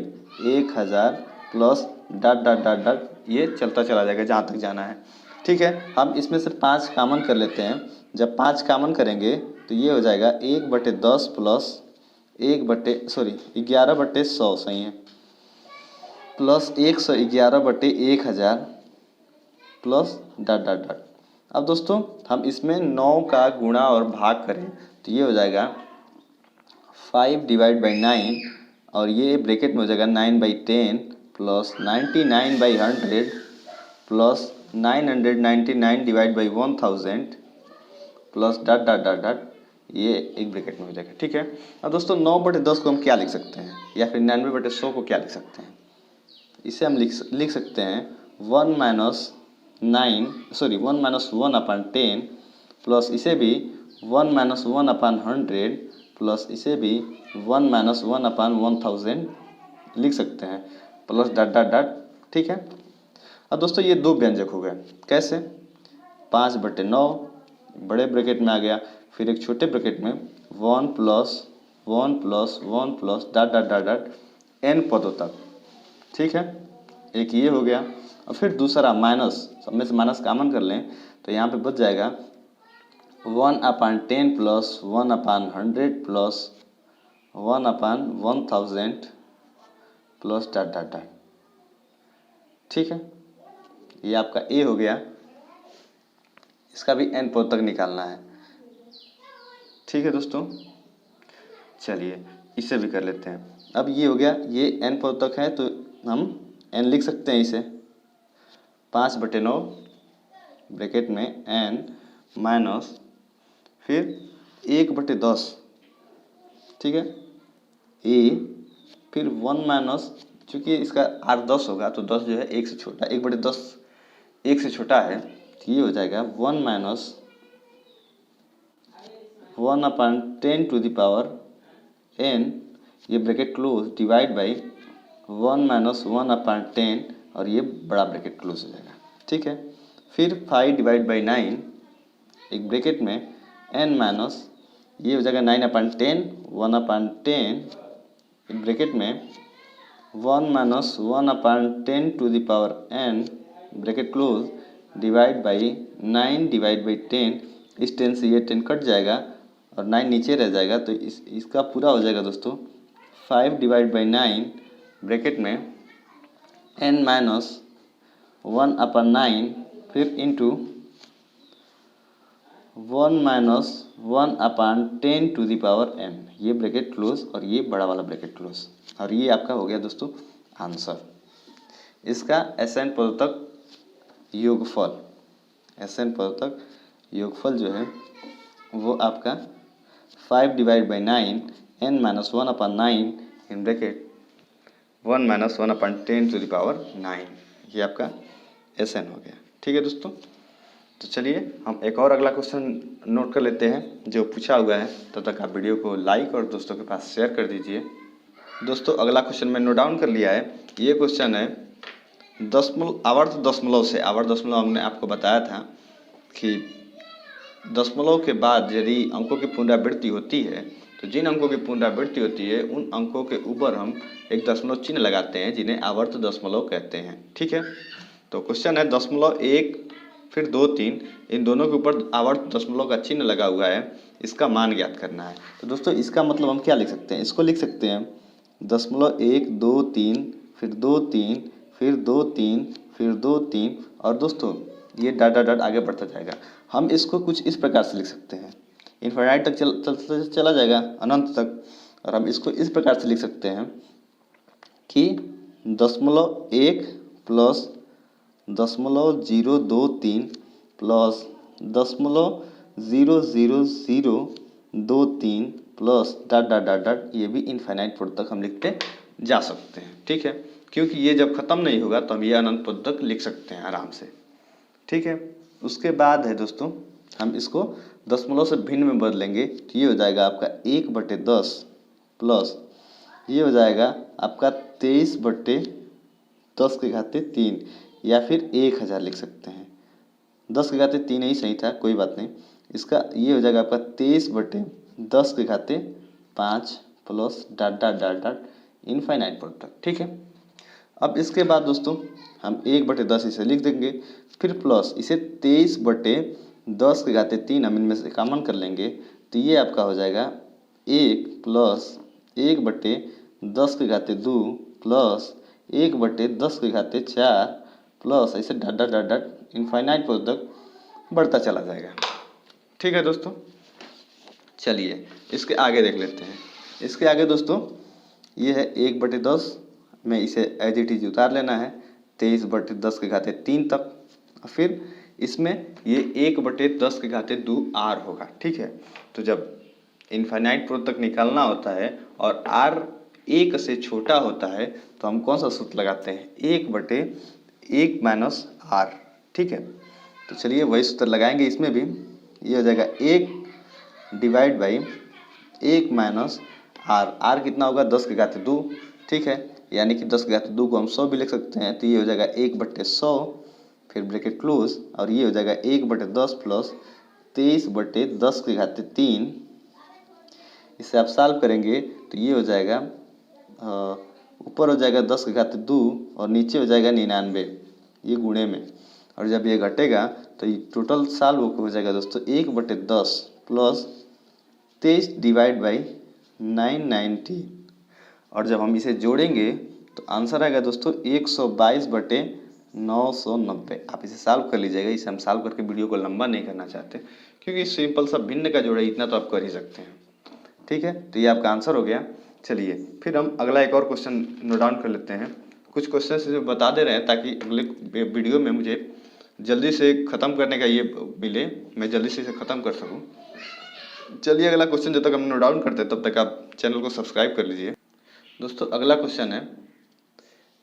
1000 plus dot dot dot dot, ये चलता चला जाएगा जहाँ तक जाना है। ठीक है, हम इसमें से 5 कॉमन कर लेते हैं। जब 5 कॉमन करेंगे तो ये हो जाएगा 1/10 प्लस 11/100 सही है, plus 111/1000 plus dot dot dot. अब दोस्तों हम इसमें 9 का गुणा और भाग करें तो ये हो जाएगा 5 डिवाइड बाई 9, और ये ब्रैकेट में हो जाएगा 9/10 plus 99/100 plus 999 divide by 1000 plus dot dot dot dot, ये एक ब्रैकेट में हो जाएगा। ठीक है, अब दोस्तों 9/10 को हम क्या लिख सकते हैं, या फिर 99/100 को क्या लिख सकते हैं? इसे हम लिख सकते हैं 1 माइनस 1/10 प्लस इसे भी 1 माइनस 1/100 प्लस इसे भी 1 माइनस 1/1000 लिख सकते हैं, प्लस डॉट डॉट डॉट। ठीक है, अब दोस्तों ये 2 व्यंजक हो गए। कैसे? 5/9 बड़े ब्रैकेट में आ गया, फिर एक छोटे ब्रैकेट में 1 plus 1 plus 1 plus dot dot dot dot n पदों तक। ठीक है, एक ये हो गया। और फिर दूसरा माइनस, सब में से माइनस कॉमन कर लें तो यहाँ पे बच जाएगा 1/10 plus 1/100 plus 1/1000 plus dot dot dot. ठीक है, ये आपका ए हो गया, इसका भी n पद तक निकालना है। ठीक है दोस्तों, चलिए इसे भी कर लेते हैं। अब ये हो गया, ये n पद तक है तो हम n लिख सकते हैं इसे 5/9 ब्रैकेट में n माइनस फिर 1/10। ठीक है, a फिर 1 माइनस चूँकि इसका r 10 होगा तो 10 जो है 1 से छोटा, 1/10 1 से छोटा है, तो ये हो जाएगा 1 माइनस 1/10⁻n, ये bracket close divide by 1 minus 1/10 और ये बड़ा ब्रैकेट क्लोज हो जाएगा। ठीक है, फिर 5 डिवाइड बाई 9 एक ब्रैकेट में n माइनस ये हो जाएगा 9/10, 1/10 एक ब्रैकेट में 1 minus 1/10⁻n bracket close divide by 9 divide by 10, इस 10 से ये 10 कट जाएगा और 9 नीचे रह जाएगा, तो इसका पूरा हो जाएगा दोस्तों 5 डिवाइड बाई 9 ब्रैकेट में n माइनस 1/9 फिर इंटू 1 माइनस 1/10⁻n, ये ब्रैकेट क्लोज और ये बड़ा वाला ब्रैकेट क्लोज, और ये आपका हो गया दोस्तों आंसर। इसका SN पदोतक योगफल, SN पदोतक योगफल जो है वो आपका 5 divide by 9 n minus 1/9 in bracket 1 minus 1/10⁻9, ये आपका SN हो गया। ठीक है दोस्तों, तो चलिए हम एक और अगला क्वेश्चन नोट कर लेते हैं जो पूछा हुआ है। तब तक आप वीडियो को लाइक और दोस्तों के पास शेयर कर दीजिए। दोस्तों अगला क्वेश्चन मैं नोट डाउन कर लिया है। ये क्वेश्चन है आवर्त दशमलव से। आवर्त दशमलव हमने आपको बताया था कि दशमलव के बाद यदि अंकों की पुनरावृत्ति होती है तो जिन अंकों की पुनरावृत्ति होती है उन अंकों के ऊपर हम एक दशमलव चिन्ह लगाते हैं जिन्हें आवर्त दशमलव कहते हैं। ठीक है, तो क्वेश्चन है 0.1 फिर 2 3 इन दोनों के ऊपर आवर्त दशमलव का चिन्ह लगा हुआ है, इसका मान ज्ञात करना है। तो दोस्तों इसका मतलब हम क्या लिख सकते हैं, इसको लिख सकते हैं 0.1 2 3 फिर 2 3 फिर 2 3 फिर 2 3 और दोस्तों ये डॉट डॉट डॉट आगे बढ़ता जाएगा। हम इसको कुछ इस प्रकार से लिख सकते हैं, इन्फिनाइट तक चला जाएगा अनंत तक, और हम इसको इस प्रकार से लिख सकते हैं कि 0.1 plus 0.023 plus 0.00023 plus dot dot dot dot, ये भी इनफाइनाइट पद तक हम लिखते जा सकते हैं। ठीक है, क्योंकि ये जब ख़त्म नहीं होगा तो हम ये अनंत पद तक लिख सकते हैं आराम से। ठीक है, उसके बाद है दोस्तों हम इसको दशमलव से भिन्न में बदलेंगे तो ये हो जाएगा आपका 1/10 प्लस ये हो जाएगा आपका 23/10⁻³ या फिर 1000 लिख सकते हैं। 10⁻³ ही सही था, कोई बात नहीं। इसका ये हो जाएगा आपका 23/10⁵ plus dot dot dot dot infinite पद तक। ठीक है, अब इसके बाद दोस्तों हम 1/10 इसे लिख देंगे, फिर प्लस इसे 23/10⁻³ हम इनमें से कॉमन कर लेंगे तो ये आपका हो जाएगा 1 प्लस 1/10⁻² प्लस 1/10⁻4 प्लस ऐसे dot dot dot dot infinite पद तक बढ़ता चला जाएगा। ठीक है दोस्तों, चलिए इसके आगे देख लेते हैं। इसके आगे दोस्तों ये है 1/10 में इसे एज इट इज उतार लेना है 23/10⁻³ तक, फिर इसमें ये 1/10⁻² r होगा। ठीक है, तो जब इनफाइनाइट पद तक निकालना होता है और r 1 से छोटा होता है तो हम कौन सा सूत्र लगाते हैं, 1/1 माइनस r। ठीक है, तो चलिए वही सूत्र लगाएंगे इसमें भी। ये हो जाएगा 1 divide by 1 minus r। r कितना होगा 10⁻²। ठीक है, यानी कि 10⁻² को हम 100 भी लिख सकते हैं, तो ये हो जाएगा 1/100 फिर ब्रैकेट क्लोज, और ये हो जाएगा 1/10 प्लस 23/10⁻³। इसे आप सॉल्व करेंगे तो ये हो जाएगा ऊपर हो जाएगा 10⁻² और नीचे हो जाएगा 99, ये गुणे में, और जब ये घटेगा तो ये टोटल सॉल्व हो जाएगा दोस्तों 1/10 प्लस 23 डिवाइड बाई 990, और जब हम इसे जोड़ेंगे तो आंसर आएगा दोस्तों 122/990। आप इसे सॉल्व कर लीजिएगा, इसे हम सॉल्व करके वीडियो को लंबा नहीं करना चाहते क्योंकि सिंपल सा भिन्न का जोड़ा इतना तो आप कर ही सकते हैं। ठीक है, तो ये आपका आंसर हो गया। चलिए फिर हम अगला एक और क्वेश्चन नोट डाउन कर लेते हैं। कुछ क्वेश्चन से बता दे रहे हैं ताकि अगले वीडियो में मुझे जल्दी से ख़त्म करने का ये मिले, मैं जल्दी से इसे ख़त्म कर सकूँ। चलिए अगला क्वेश्चन जब तक हम नोट डाउन करते हैं तब तक आप चैनल को सब्सक्राइब कर लीजिए। दोस्तों अगला क्वेश्चन है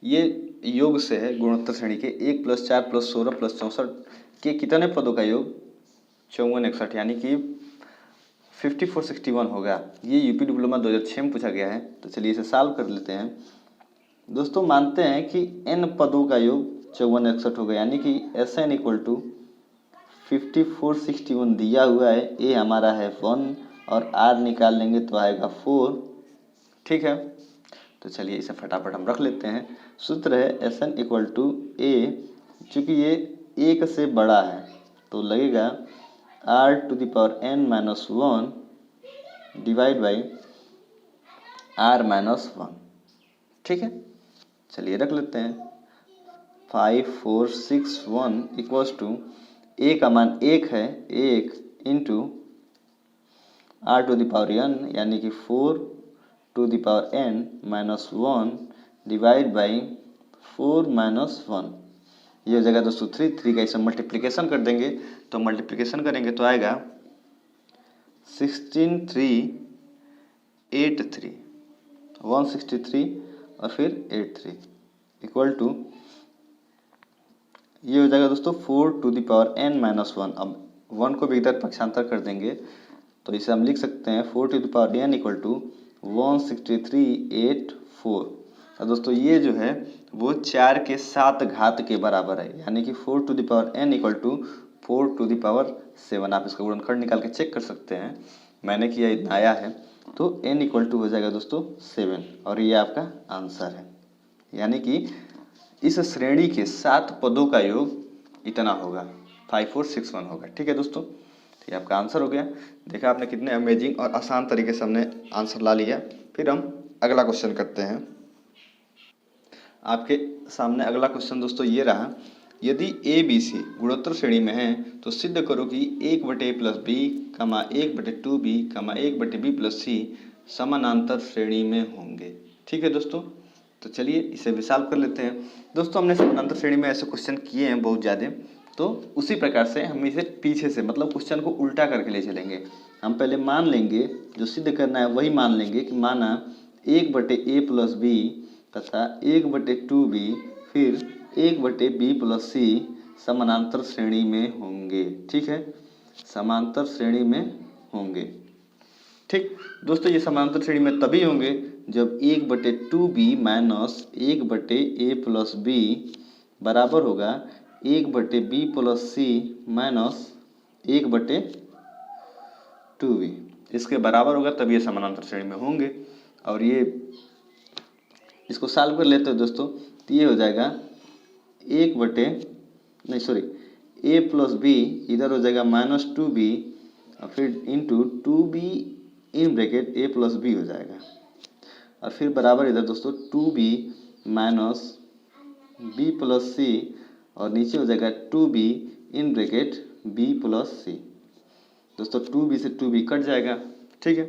ये योग से है गुणोत्तर श्रेणी के 1 + 4 + 16 + 64 के कितने पदों का योग 54 61 यानी कि 5461 होगा। ये यूपी डिप्लोमा 2006 में पूछा गया है। तो चलिए इसे सॉल्व कर लेते हैं। दोस्तों मानते हैं कि n पदों का योग 54 61 होगा, यानी कि Sn = 5461 दिया हुआ है, ए हमारा है 1 और r निकाल लेंगे तो आएगा 4। ठीक है, तो चलिए इसे फटाफट हम रख लेते हैं। सूत्र है Sn = a, चूँकि ये 1 से बड़ा है तो लगेगा r⁻n - 1 डिवाइड बाई r - 1। ठीक है, चलिए रख लेते हैं। 5461 = a का मान 1 है, 1 इंटू r⁻n यानी कि 4⁻n - 1 डिवाइड बाई 4 - 1। ये हो जाएगा दोस्तों 3 का इसे मल्टीप्लिकेशन कर देंगे, तो मल्टीप्लिकेशन करेंगे तो आएगा 16383 163 और फिर 83 इक्वल टू ये हो जाएगा दोस्तों 4⁻n - 1। अब 1 को भी इधर पक्षांतर कर देंगे तो इसे हम लिख सकते हैं 4⁻n = 16384। और दोस्तों ये जो है वो 4 के 7 घात के बराबर है, यानी कि 4⁻n = 4⁷ आप इसका गुणनखंड निकाल के चेक कर सकते हैं। मैंने किया, इतना आया है। तो n = हो जाएगा दोस्तों 7 और ये आपका आंसर है, यानी कि इस श्रेणी के 7 पदों का योग इतना होगा, 5461 होगा। ठीक है दोस्तों, तो ये आपका आंसर हो गया। देखा आपने कितने अमेजिंग और आसान तरीके से हमने आंसर ला लिया। फिर हम अगला क्वेश्चन करते हैं। आपके सामने अगला क्वेश्चन दोस्तों ये रहा, यदि ए बी सी गुणोत्तर श्रेणी में है तो सिद्ध करो कि 1/a + b, 1/2b, 1/b + c समानांतर श्रेणी में होंगे। ठीक है दोस्तों, तो चलिए इसे भी सॉल्व कर लेते हैं। दोस्तों हमने समानांतर श्रेणी में ऐसे क्वेश्चन किए हैं बहुत ज़्यादा, तो उसी प्रकार से हम इसे पीछे से मतलब क्वेश्चन को उल्टा करके ले चलेंगे। हम पहले मान लेंगे, जो सिद्ध करना है वही मान लेंगे कि माना 1/a + b तथा 1/2b फिर 1/b + c समानांतर श्रेणी में होंगे। ठीक है, समांतर श्रेणी में होंगे। ठीक दोस्तों, ये समांतर श्रेणी में तभी होंगे जब 1/2b - 1/a + b बराबर होगा 1/b + c - 1/2b। इसके बराबर होगा तब ये समानांतर श्रेणी में होंगे। और ये इसको सॉल्व कर लेते हैं दोस्तों, तो ये हो जाएगा a + b इधर हो जाएगा -2b और फिर into 2b in bracket a + b हो जाएगा और फिर बराबर इधर दोस्तों 2b - b + c और नीचे हो जाएगा 2b in bracket b + c। दोस्तों 2b से 2b कट जाएगा। ठीक है,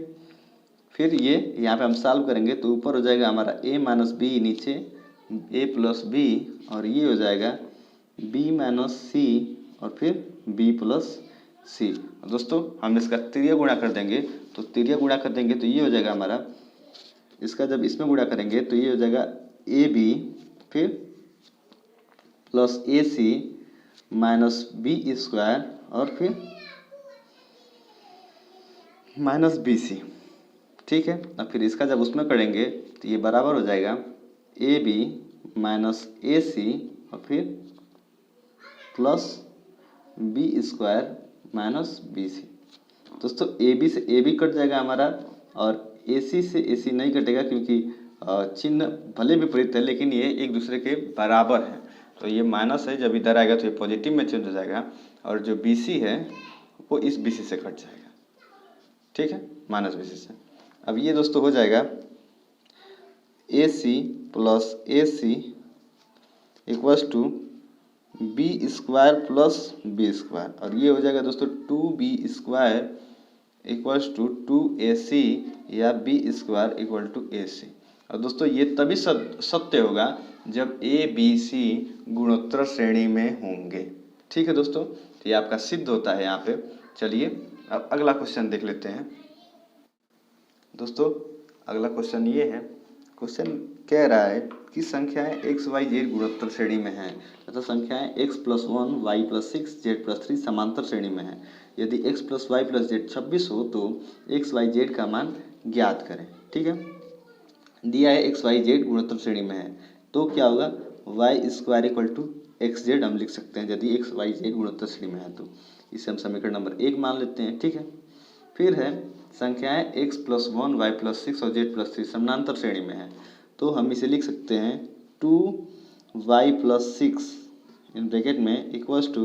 फिर ये यहाँ पे हम सॉल्व करेंगे तो ऊपर हो जाएगा हमारा a - b, नीचे a + b और ये हो जाएगा b - c और फिर b + c। दोस्तों हम इसका तिर्यक गुणा कर देंगे, तो तिर्यक गुणा कर देंगे तो ये हो जाएगा हमारा, इसका जब इसमें गुणा करेंगे तो ये हो जाएगा ab फिर प्लस ac -b² और फिर -bc। ठीक है, अब फिर इसका जब उसमें करेंगे तो ये बराबर हो जाएगा ab - ac और फिर प्लस b² - bc। दोस्तों ab से ab कट जाएगा हमारा और ac से ac नहीं कटेगा, क्योंकि चिन्ह भले विपरीत है लेकिन ये एक दूसरे के बराबर है। तो ये माइनस है, जब इधर आएगा तो ये पॉजिटिव में चेंज हो जाएगा और जो bc है वो इस bc से कट जाएगा। ठीक है, -bc से। अब ये दोस्तों हो जाएगा AC + AC = b² + b² और ये हो जाएगा दोस्तों 2b² = 2ac या b² = ac। और दोस्तों ये तभी सत्य होगा जब a b c गुणोत्तर श्रेणी में होंगे। ठीक है दोस्तों, तो ये आपका सिद्ध होता है यहाँ पे। चलिए अब अगला क्वेश्चन देख लेते हैं। दोस्तों अगला क्वेश्चन ये है, क्वेश्चन कह रहा है कि संख्याएं एक्स वाई जेड गुणोत्तर श्रेणी में हैं तथा संख्याएं x + 1 y + 6 z + 3 समांतर श्रेणी में हैं। यदि x + y + z 26 हो तो x y z का मान ज्ञात करें। ठीक है, दिया है x y z गुणोत्तर श्रेणी में है तो क्या होगा, y² = xz हम लिख सकते हैं यदि x y z गुणोत्तर श्रेणी में है तो। इसे हम समीकरण नंबर 1 मान लेते हैं। ठीक है, फिर है संख्याएं x + 1 y + 6 और z + 3 समानांतर श्रेणी में है तो हम इसे लिख सकते हैं 2y + 6 इन ब्रैकेट में इक्वल्स टू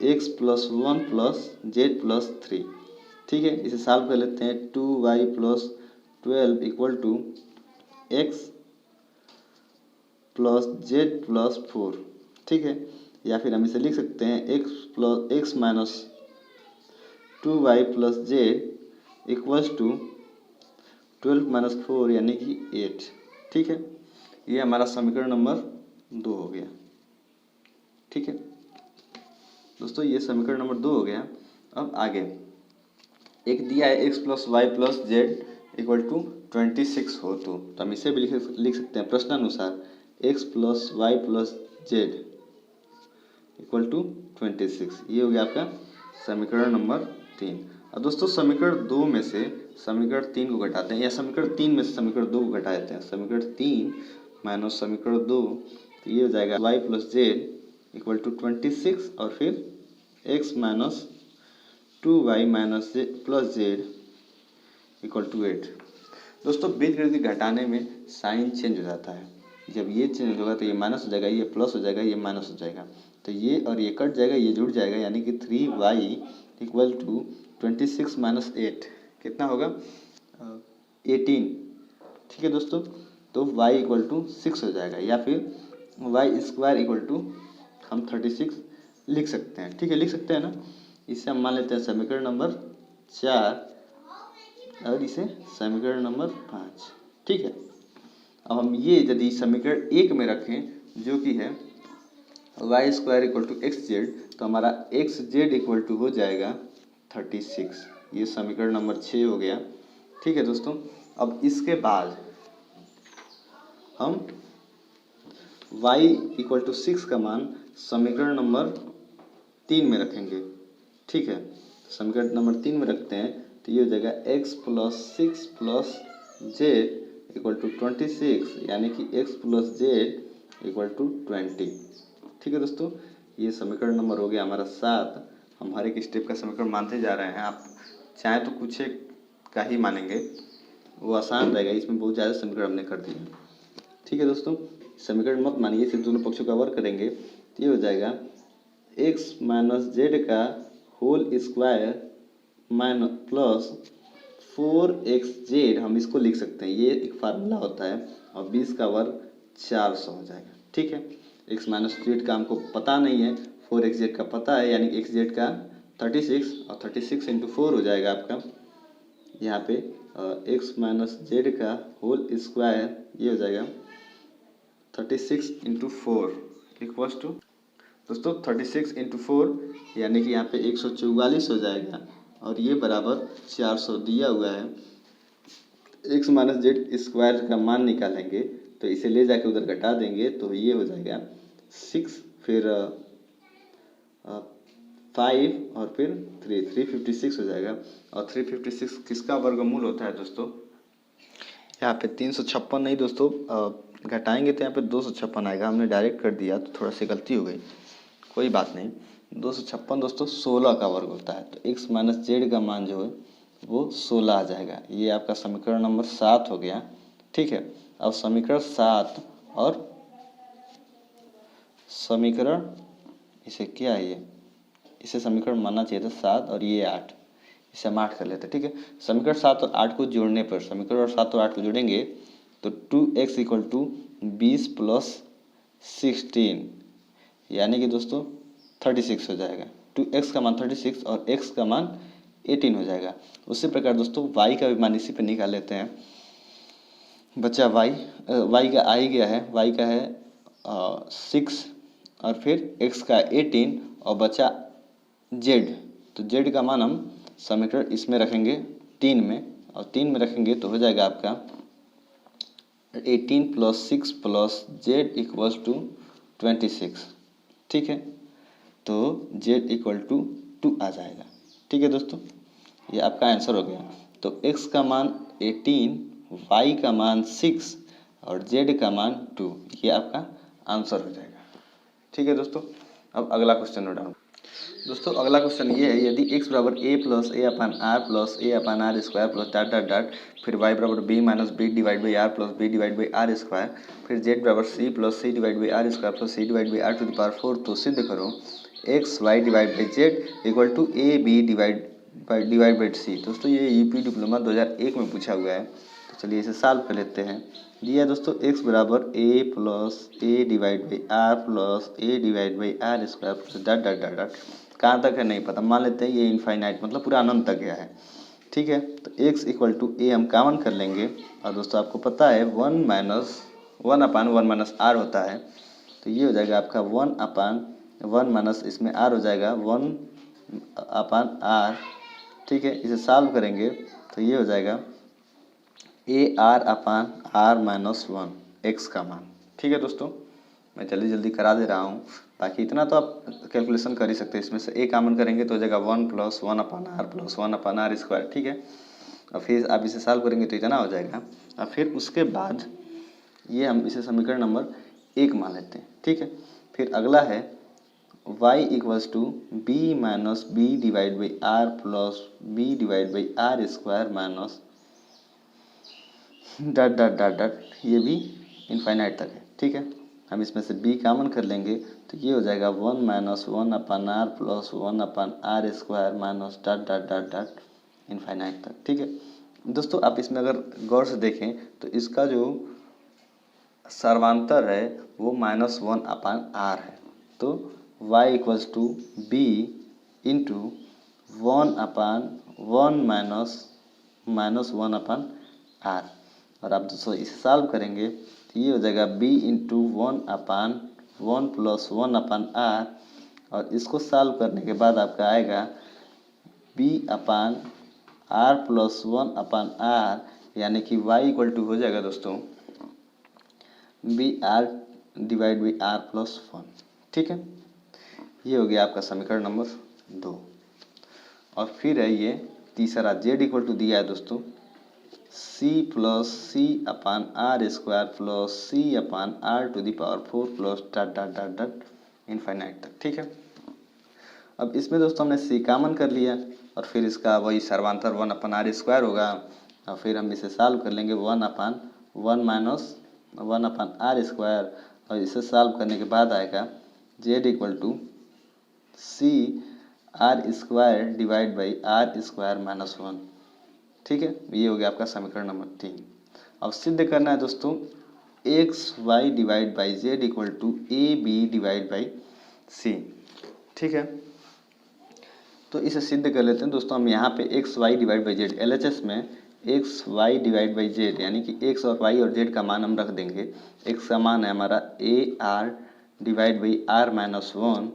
x + 1 + z + 3। ठीक है, इसे सॉल्व कर लेते हैं। 2y + 12 = x + z + 4। ठीक है, या फिर हम इसे लिख सकते हैं x - 2y + z equals to 12 - 4 यानी कि 8। ठीक है, ये हमारा समीकरण नंबर 2 हो गया। ठीक है दोस्तों, ये समीकरण नंबर 2 हो गया। अब आगे एक दिया है x + y + z = 26 हो तो हम इसे भी लिख सकते हैं प्रश्नानुसार x + y + z = 26। ये हो गया आपका समीकरण नंबर 3। अब दोस्तों समीकरण 2 में से समीकरण 3 को घटाते हैं या समीकरण 3 में से समीकरण 2 को घटा देते हैं। समीकरण 3 माइनस समीकरण 2 तो ये हो जाएगा y + z = 26 और फिर x - 2y - z + z = 8। दोस्तों बीजगणित के घटाने में साइन चेंज हो जाता है। जब ये चेंज होगा तो ये माइनस हो जाएगा, ये प्लस हो जाएगा, ये माइनस हो जाएगा, तो ये और ये कट जाएगा, ये जुड़ जाएगा, यानी कि 3y = 26 - 8 कितना होगा 18। ठीक है दोस्तों, तो y = 6 हो जाएगा या फिर y² हम 36 लिख सकते हैं। ठीक है, लिख सकते हैं ना। इसे हम मान लेते हैं समीकरण नंबर 4 और इसे समीकरण नंबर 5। ठीक है, अब हम ये यदि समीकरण 1 में रखें जो कि है y² = xz तो हमारा xz हो जाएगा 36। ये समीकरण नंबर 6 हो गया। ठीक है दोस्तों, अब इसके बाद हम y = 6 का मान समीकरण नंबर 3 में रखेंगे। ठीक है, समीकरण नंबर 3 में रखते हैं तो ये हो जाएगा x + 6 + z = 26 यानी कि x + z = 20। ठीक है दोस्तों, ये समीकरण नंबर हो गया हमारा 7। हम हर एक स्टेप का समीकरण मानते जा रहे हैं। आप चाहे तो कुछ एक का ही मानेंगे, वो आसान रहेगा। इसमें बहुत ज़्यादा समीकरण हमने कर दिए। ठीक है दोस्तों, समीकरण मत मानिए, इसे दोनों पक्षों का वर्ग करेंगे तो ये हो जाएगा x - z का होल स्क्वायर प्लस 4xz। हम इसको लिख सकते हैं, ये एक फार्मूला होता है, और 20 का वर्ग 400 हो जाएगा। ठीक है, x - z का हमको पता नहीं है, 4xz का पता है, यानी xz का 36 और 36 × 4 हो जाएगा आपका यहाँ पे x - z का होल स्क्वायर ये हो जाएगा 36 × 4 इक्वल्स टू दोस्तों 36 × 4 यानी कि यहाँ पे 144 हो जाएगा और ये बराबर 400 दिया हुआ है। x - z स्क्वायर का मान निकालेंगे तो इसे ले जाके उधर घटा देंगे तो ये हो जाएगा 6 फिर 5 और फिर 356 हो जाएगा। और 356 किसका वर्गमूल होता है दोस्तों, यहाँ पे 356 नहीं दोस्तों, घटाएंगे तो यहाँ पे 256 आएगा। हमने डायरेक्ट कर दिया तो थोड़ा सी गलती हो गई, कोई बात नहीं। 256 दोस्तों 16 का वर्ग होता है, तो x - z का मान जो है वो 16 आ जाएगा। ये आपका समीकरण नंबर 7 हो गया। ठीक है, अब समीकरण 7 और समीकरण इसे क्या है, ये इसे समीकरण मानना चाहिए था 7 और ये 8, इसे हम 8 कर लेते हैं। ठीक है, समीकरण 7 और 8 को जोड़ने पर, समीकरण 7 और 8 को जोड़ेंगे तो 2x = 20 + 16 यानी कि दोस्तों 36 हो जाएगा। 2x का मान 36 और x का मान 18 हो जाएगा। उसी प्रकार दोस्तों y का भी मान इसी पे निकाल लेते हैं। बच्चा y का आ ही गया है, y का है 6 और फिर x का 18 और बचा z, तो z का मान हम समीकरण इसमें रखेंगे 3 में, और 3 में रखेंगे तो हो जाएगा आपका 18 plus 6 plus Z equals to 26, ठीक है। तो जेड इक्वल टू 2 आ जाएगा, ठीक है दोस्तों, ये आपका आंसर हो गया। तो x का मान 18, y का मान 6 और z का मान 2, ये आपका आंसर हो जाएगा, ठीक है दोस्तों। अब अगला क्वेश्चन नोट डाउन। दोस्तों अगला क्वेश्चन ये है, यदि x बराबर a plus a upon are plus a upon are square plus dot dot dot, फिर y बराबर b minus B divide by are plus B divide by are square, फिर z बराबर c plus C divide by are square plus C divide by r to the power 4, तो सिद्ध करो x Y divide by z equal to a B divide by c. दोस्तों ये UP diploma 2001 में पूछा हुआ है, तो चलिए इसे सॉल्व कर लेते हैं। दिया है दोस्तों x बराबर a plus A divide by are plus A divide by are square plus dot dot dot dot, कहाँ तक है नहीं पता, मान लेते हैं ये इनफाइनाइट मतलब पूरा अनंत तक गया है, ठीक है। तो x इक्वल टू ए हम कॉमन कर लेंगे, और दोस्तों आपको पता है 1 अपान 1 माइनस आर होता है, तो ये हो जाएगा आपका 1 अपान 1 माइनस इसमें आर हो जाएगा 1 अपान आर, ठीक है। इसे सॉल्व करेंगे तो ये हो जाएगा A R upon R minus 1 X का मान, ठीक है दोस्तों। मैं जल्दी जल्दी करा दे रहा हूँ, बाकी इतना तो आप कैलकुलेशन कर ही सकते हैं। इसमें से ए कॉमन करेंगे तो हो जाएगा 1 plus 1 upon are plus 1 upon are square, ठीक है। और फिर आप इसे सॉल्व करेंगे तो इतना हो जाएगा, और फिर उसके बाद ये हम इसे समीकरण नंबर 1 मान लेते हैं, ठीक है। फिर अगला है y equals to B minus B divide by are plus B divide by are square minus dot dot dot dot, ये भी इनफाइनाइट तक है, ठीक है। हम इसमें से b कॉमन कर लेंगे तो ये हो जाएगा 1 minus 1 upon are plus 1 upon are square minus dot dot dot dot infinite तक, ठीक है दोस्तों। आप इसमें अगर गौर से देखें तो इसका जो सर्वांतर है वो -1 अपान आर है, तो y equals to B into 1 upon 1 minus 1 upon R, और आप दोस्तों इसे सॉल्व करेंगे तो ये हो जाएगा b into 1 upon 1 plus 1 upon R, और इसको सॉल्व करने के बाद आपका आएगा b upon are plus 1 upon R, यानी कि y इक्वल टू हो जाएगा दोस्तों B R divide by are plus 1, ठीक है। ये हो गया आपका समीकरण नंबर 2। और फिर है ये तीसरा, z इक्वल टू दिया है दोस्तों c plus C upon are square plus C upon R to the power 4 plus dot dot dot dot infinite तक, ठीक है। अब इसमें दोस्तों हमने c कॉमन कर लिया, और फिर इसका वही सर्वांतर 1 अपान आर स्क्वायर होगा, और फिर हम इसे सॉल्व कर लेंगे 1 upon 1 minus 1 upon are square, और इसे सॉल्व करने के बाद आएगा z equal to C R square divide by are square minus 1, ठीक है। ये हो गया आपका समीकरण नंबर 3। अब सिद्ध करना है दोस्तों x Y divide by z equal to a B divide by सी, ठीक है। तो इसे सिद्ध कर लेते हैं दोस्तों। हम यहाँ पे X Y divide by Z LHS में X Y divide by Z, यानी कि एक्स और वाई और जेड का मान हम रख देंगे। एक्स का मान है हमारा A R divide by R minus 1,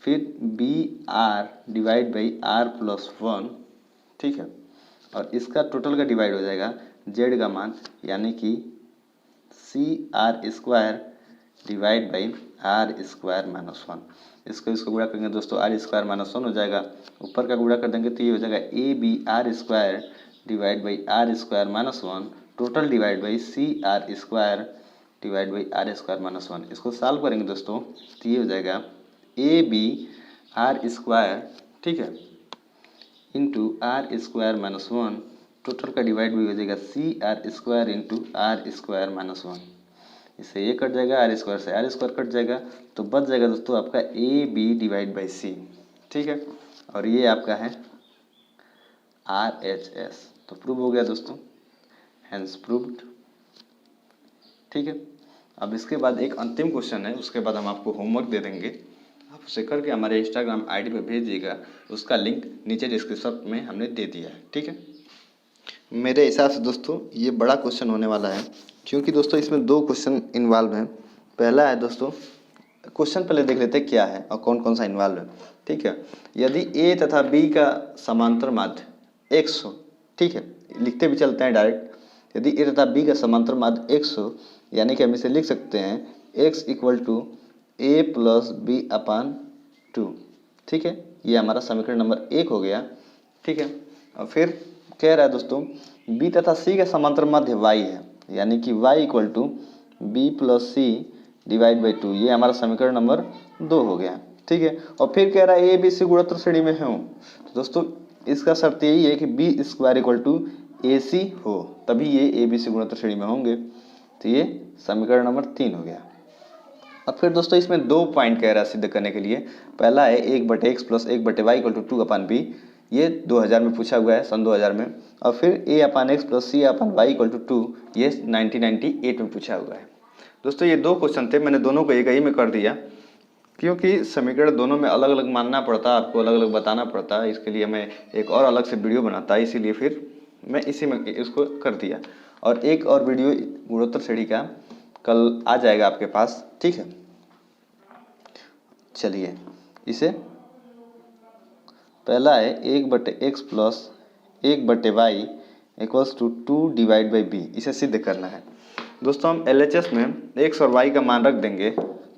फिर B R divide by are plus 1, ठीक है। और इसका टोटल का डिवाइड हो जाएगा जेड का मान, यानी कि C R square divide by are square minus 1। इसको गुणा करेंगे दोस्तों आर स्क्वायर माइनस 1 हो जाएगा, ऊपर का गुणा कर देंगे तो ये हो जाएगा A B R square divide by are square minus 1 total divide by C R square divide by are square minus 1। इसको सॉल्व करेंगे दोस्तों तो ये हो जाएगा ए बी आर स्क्वायर, ठीक है, into R square minus 1 total का डिवाइड भी हो जाएगा C R square into R square minus 1। इससे ये कट जाएगा, आर स्क्वायर से आर स्क्वायर कट जाएगा, तो बच जाएगा दोस्तों आपका ए बी डिवाइड बाई सी, ठीक है। और ये आपका है RHS, तो प्रूव हो गया दोस्तों, हैंस प्रूव्ड, ठीक है। अब इसके बाद एक अंतिम क्वेश्चन है, उसके बाद हम आपको होमवर्क दे देंगे, आप उसे करके हमारे इंस्टाग्राम आईडी पे भेजिएगा, उसका लिंक नीचे डिस्क्रिप्शन में हमने दे दिया है, ठीक है। मेरे हिसाब से दोस्तों ये बड़ा क्वेश्चन होने वाला है, क्योंकि दोस्तों इसमें 2 क्वेश्चन इन्वॉल्व हैं। पहला है दोस्तों, क्वेश्चन पहले देख लेते हैं क्या है और कौन कौन सा इन्वॉल्व है, ठीक है। यदि ए तथा बी का समांतर माध्य x हो, ठीक है, लिखते भी चलते हैं डायरेक्ट, यदि ए तथा बी का समांतर माध्य x हो, यानी कि हम इसे लिख सकते हैं x equal to a plus b upon 2। ठीक है, ये हमारा समीकरण नंबर 1 हो गया। ठीक है, और फिर कह रहा है दोस्तों b तथा c का समांतर माध्य y है, यानी कि y equal to B plus C divide by 2, ये हमारा समीकरण नंबर 2 हो गया। ठीक है, और फिर कह रहा है ए बी सी गुणोत्तर श्रेणी में हो, तो दोस्तों इसका शर्त यही है कि बी स्क्वायर इक्वल टू ए सी हो, तभी ये ए बी सी गुणोत्तर श्रेणी में होंगे। तो ये समीकरण नंबर 3 हो गया। अब फिर दोस्तों इसमें 2 पॉइंट कह रहा है सिद्ध करने के लिए। पहला है 1/x plus 1/y equal to 2/b, ये 2000 में पूछा हुआ है, सन 2000 में। और फिर a/x plus c/y equal to 2, ये 1998 में पूछा हुआ है। दोस्तों ये 2 क्वेश्चन थे, मैंने दोनों को एक ही में कर दिया, क्योंकि समीकरण दोनों में अलग अलग मानना पड़ता है, आपको अलग अलग बताना पड़ता है, इसके लिए मैं एक और अलग से वीडियो बनाता है, इसीलिए फिर मैं इसी में इसको कर दिया। और एक और वीडियो गुणोत्तर श्रेणी का कल आ जाएगा आपके पास। ठीक है, चलिए इसे पहला है 1/x plus 1/y equals to 2 divide by B, इसे सिद्ध करना है। दोस्तों हम LHS में x और y का मान रख देंगे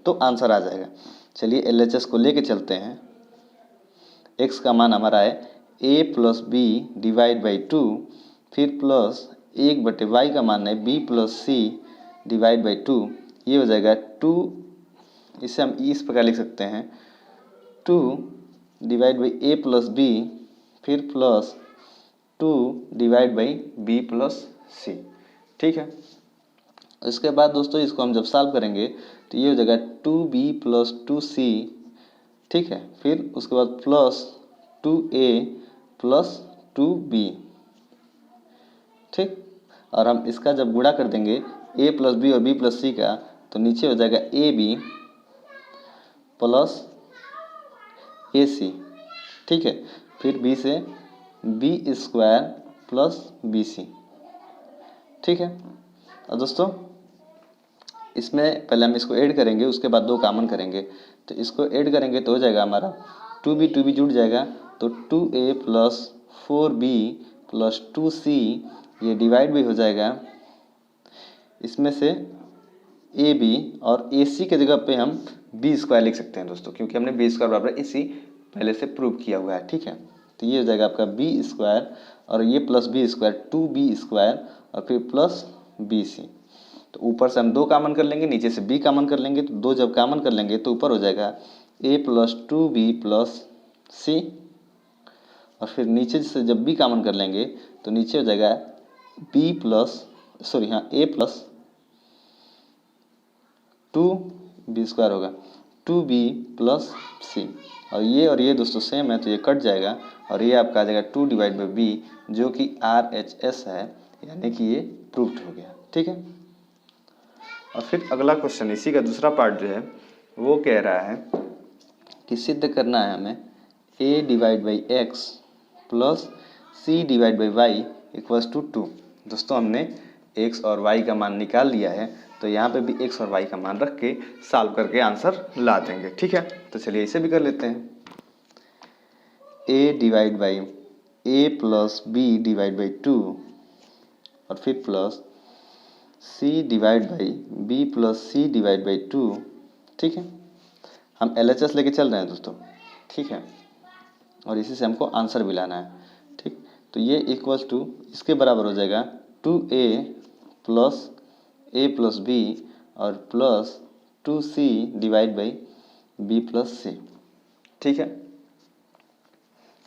तो आंसर आ जाएगा। चलिए LHS को लेके चलते हैं। x का मान हमारा है a plus B divide by 2, फिर प्लस 1/y का मान है b plus C divide by 2, ये हो जाएगा 2, इसे हम इस प्रकार लिख सकते हैं 2 divide by a plus b, फिर plus 2 divide by b plus c. ठीक है, इसके बाद दोस्तों इसको हम जब सॉल्व करेंगे तो ये हो जाएगा 2b प्लस 2c। ठीक है, फिर उसके बाद प्लस 2a प्लस 2b। ठीक, और हम इसका जब गुणा कर देंगे a प्लस बी और b प्लस सी का, तो नीचे हो जाएगा ab प्लस ac। ठीक है, फिर b से b स्क्वायर प्लस bc। ठीक है, और दोस्तों इसमें पहले हम इसको ऐड करेंगे, उसके बाद 2 कॉमन करेंगे। तो इसको ऐड करेंगे तो हो जाएगा हमारा 2b जुड़ जाएगा, तो 2a plus 4b plus 2c, ये डिवाइड भी हो जाएगा। इसमें से ab और ac के जगह पे हम b स्क्वायर लिख सकते हैं दोस्तों, क्योंकि हमने b स्क्वायर बराबर ac पहले से प्रूव किया हुआ है। ठीक है, तो ये हो जाएगा आपका b स्क्वायर और ये plus b square 2b square और फिर प्लस bc। तो ऊपर से हम 2 कॉमन कर लेंगे, नीचे से b कॉमन कर लेंगे, तो 2 जब कॉमन कर लेंगे तो ऊपर हो जाएगा a plus 2b plus c, और फिर नीचे से जब b कॉमन कर लेंगे तो नीचे हो जाएगा b plus a plus 2b square होगा 2b प्लस c, और ये दोस्तों सेम है तो ये कट जाएगा, और ये आपका आ जाएगा 2 डिवाइड बाई b, जो कि RHS है, यानी कि ये प्रूव्ड हो गया। ठीक है, और फिर अगला क्वेश्चन इसी का दूसरा पार्ट जो है वो कह रहा है कि सिद्ध करना है हमें a divide by X plus C divide by Y equals to 2। दोस्तों हमने x और y का मान निकाल लिया है, तो यहाँ पे भी x और y का मान रख के सॉल्व करके आंसर ला देंगे। ठीक है, तो चलिए इसे भी कर लेते हैं। a divide by a plus b divide by 2 और फिर plus c divide by b plus C divide by 2। ठीक है, हम LHS लेके चल रहे हैं दोस्तों। ठीक है, और इसी से हमको आंसर भी लाना है। ठीक, तो ये इक्वल्स टू इसके बराबर हो जाएगा 2a plus a plus b और plus 2c divide by b plus c। ठीक है,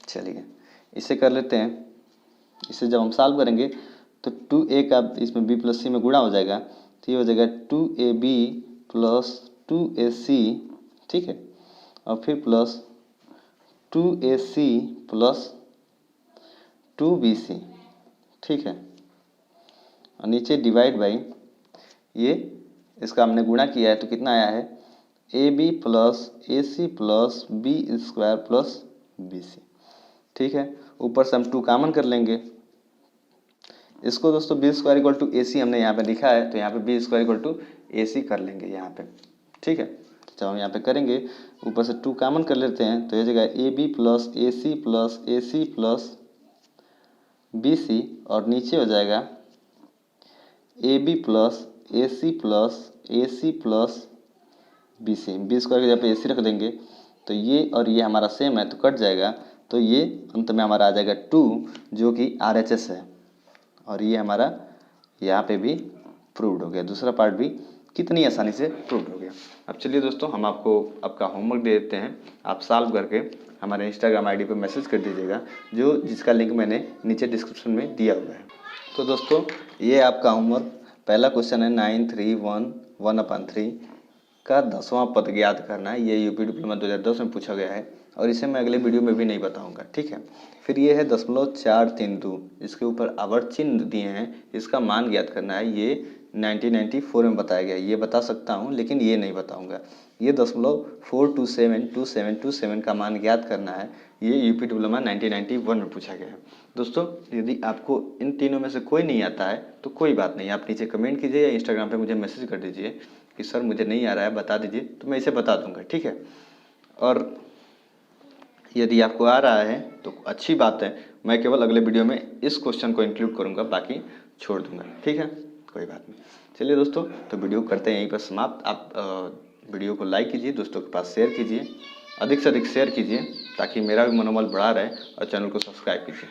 चलिए इसे कर लेते हैं। इसे जब हम सॉल्व करेंगे तो 2a का इसमें b प्लस सी में गुणा हो जाएगा, तो ये हो जाएगा 2ab प्लस 2ac। ठीक है, और फिर प्लस 2ac प्लस 2bc। ठीक है, और नीचे डिवाइड बाई ये इसका हमने गुणा किया है तो कितना आया है ab plus ac plus b square plus bc। ठीक है, ऊपर से हम 2 कॉमन कर लेंगे। इसको दोस्तों b square equal to AC हमने यहाँ पे लिखा है, तो यहाँ पे b square equal to AC कर लेंगे यहाँ पे। ठीक है, जब हम यहाँ पे करेंगे ऊपर से 2 कॉमन कर लेते हैं, तो ये जगह AB plus AC plus AC plus BC, और नीचे हो जाएगा AB plus AC plus AC plus BC, B square की जगह पे AC रख देंगे तो ये और ये हमारा सेम है तो कट जाएगा, तो ये अंत में हमारा आ जाएगा 2 जो कि RHS है, और ये हमारा यहाँ पे भी प्रूव्ड हो गया। दूसरा पार्ट भी कितनी आसानी से प्रूव्ड हो गया। अब चलिए दोस्तों, हम आपको आपका होमवर्क दे देते हैं, आप सॉल्व करके हमारे इंस्टाग्राम आईडी पे मैसेज कर दीजिएगा, जिसका लिंक मैंने नीचे डिस्क्रिप्शन में दिया हुआ है। तो दोस्तों ये आपका होमवर्क, पहला क्वेश्चन है 931 का 10वां पद ज्ञात करना है। ये यूपी डिप्लोमा 2010 में पूछा गया है और इसे मैं अगले वीडियो में भी नहीं बताऊंगा, ठीक है। फिर ये है 0.432, इसके ऊपर आवर्त चिन्ह दिए हैं, इसका मान ज्ञात करना है। ये 1994 में बताया गया, ये बता सकता हूँ लेकिन ये नहीं बताऊंगा। ये 0.4272727 का मान ज्ञात करना है, ये यूपी डिप्लोमा 1991 में पूछा गया है। दोस्तों यदि आपको इन तीनों में से कोई नहीं आता है तो कोई बात नहीं, आप नीचे कमेंट कीजिए या इंस्टाग्राम पे मुझे मैसेज कर दीजिए कि सर मुझे नहीं आ रहा है, बता दीजिए, तो मैं इसे बता दूंगा, ठीक है। और यदि आपको आ रहा है तो अच्छी बात है, मैं केवल अगले वीडियो में इस क्वेश्चन को इंक्लूड करूंगा, बाकी छोड़ दूंगा, ठीक है, कोई बात नहीं। चलिए दोस्तों, तो वीडियो करते हैं यहीं पर समाप्त। आप वीडियो को लाइक कीजिए, दोस्तों के पास शेयर कीजिए, अधिक से अधिक शेयर कीजिए ताकि मेरा भी मनोबल बढ़ा रहे, और चैनल को सब्सक्राइब कीजिए।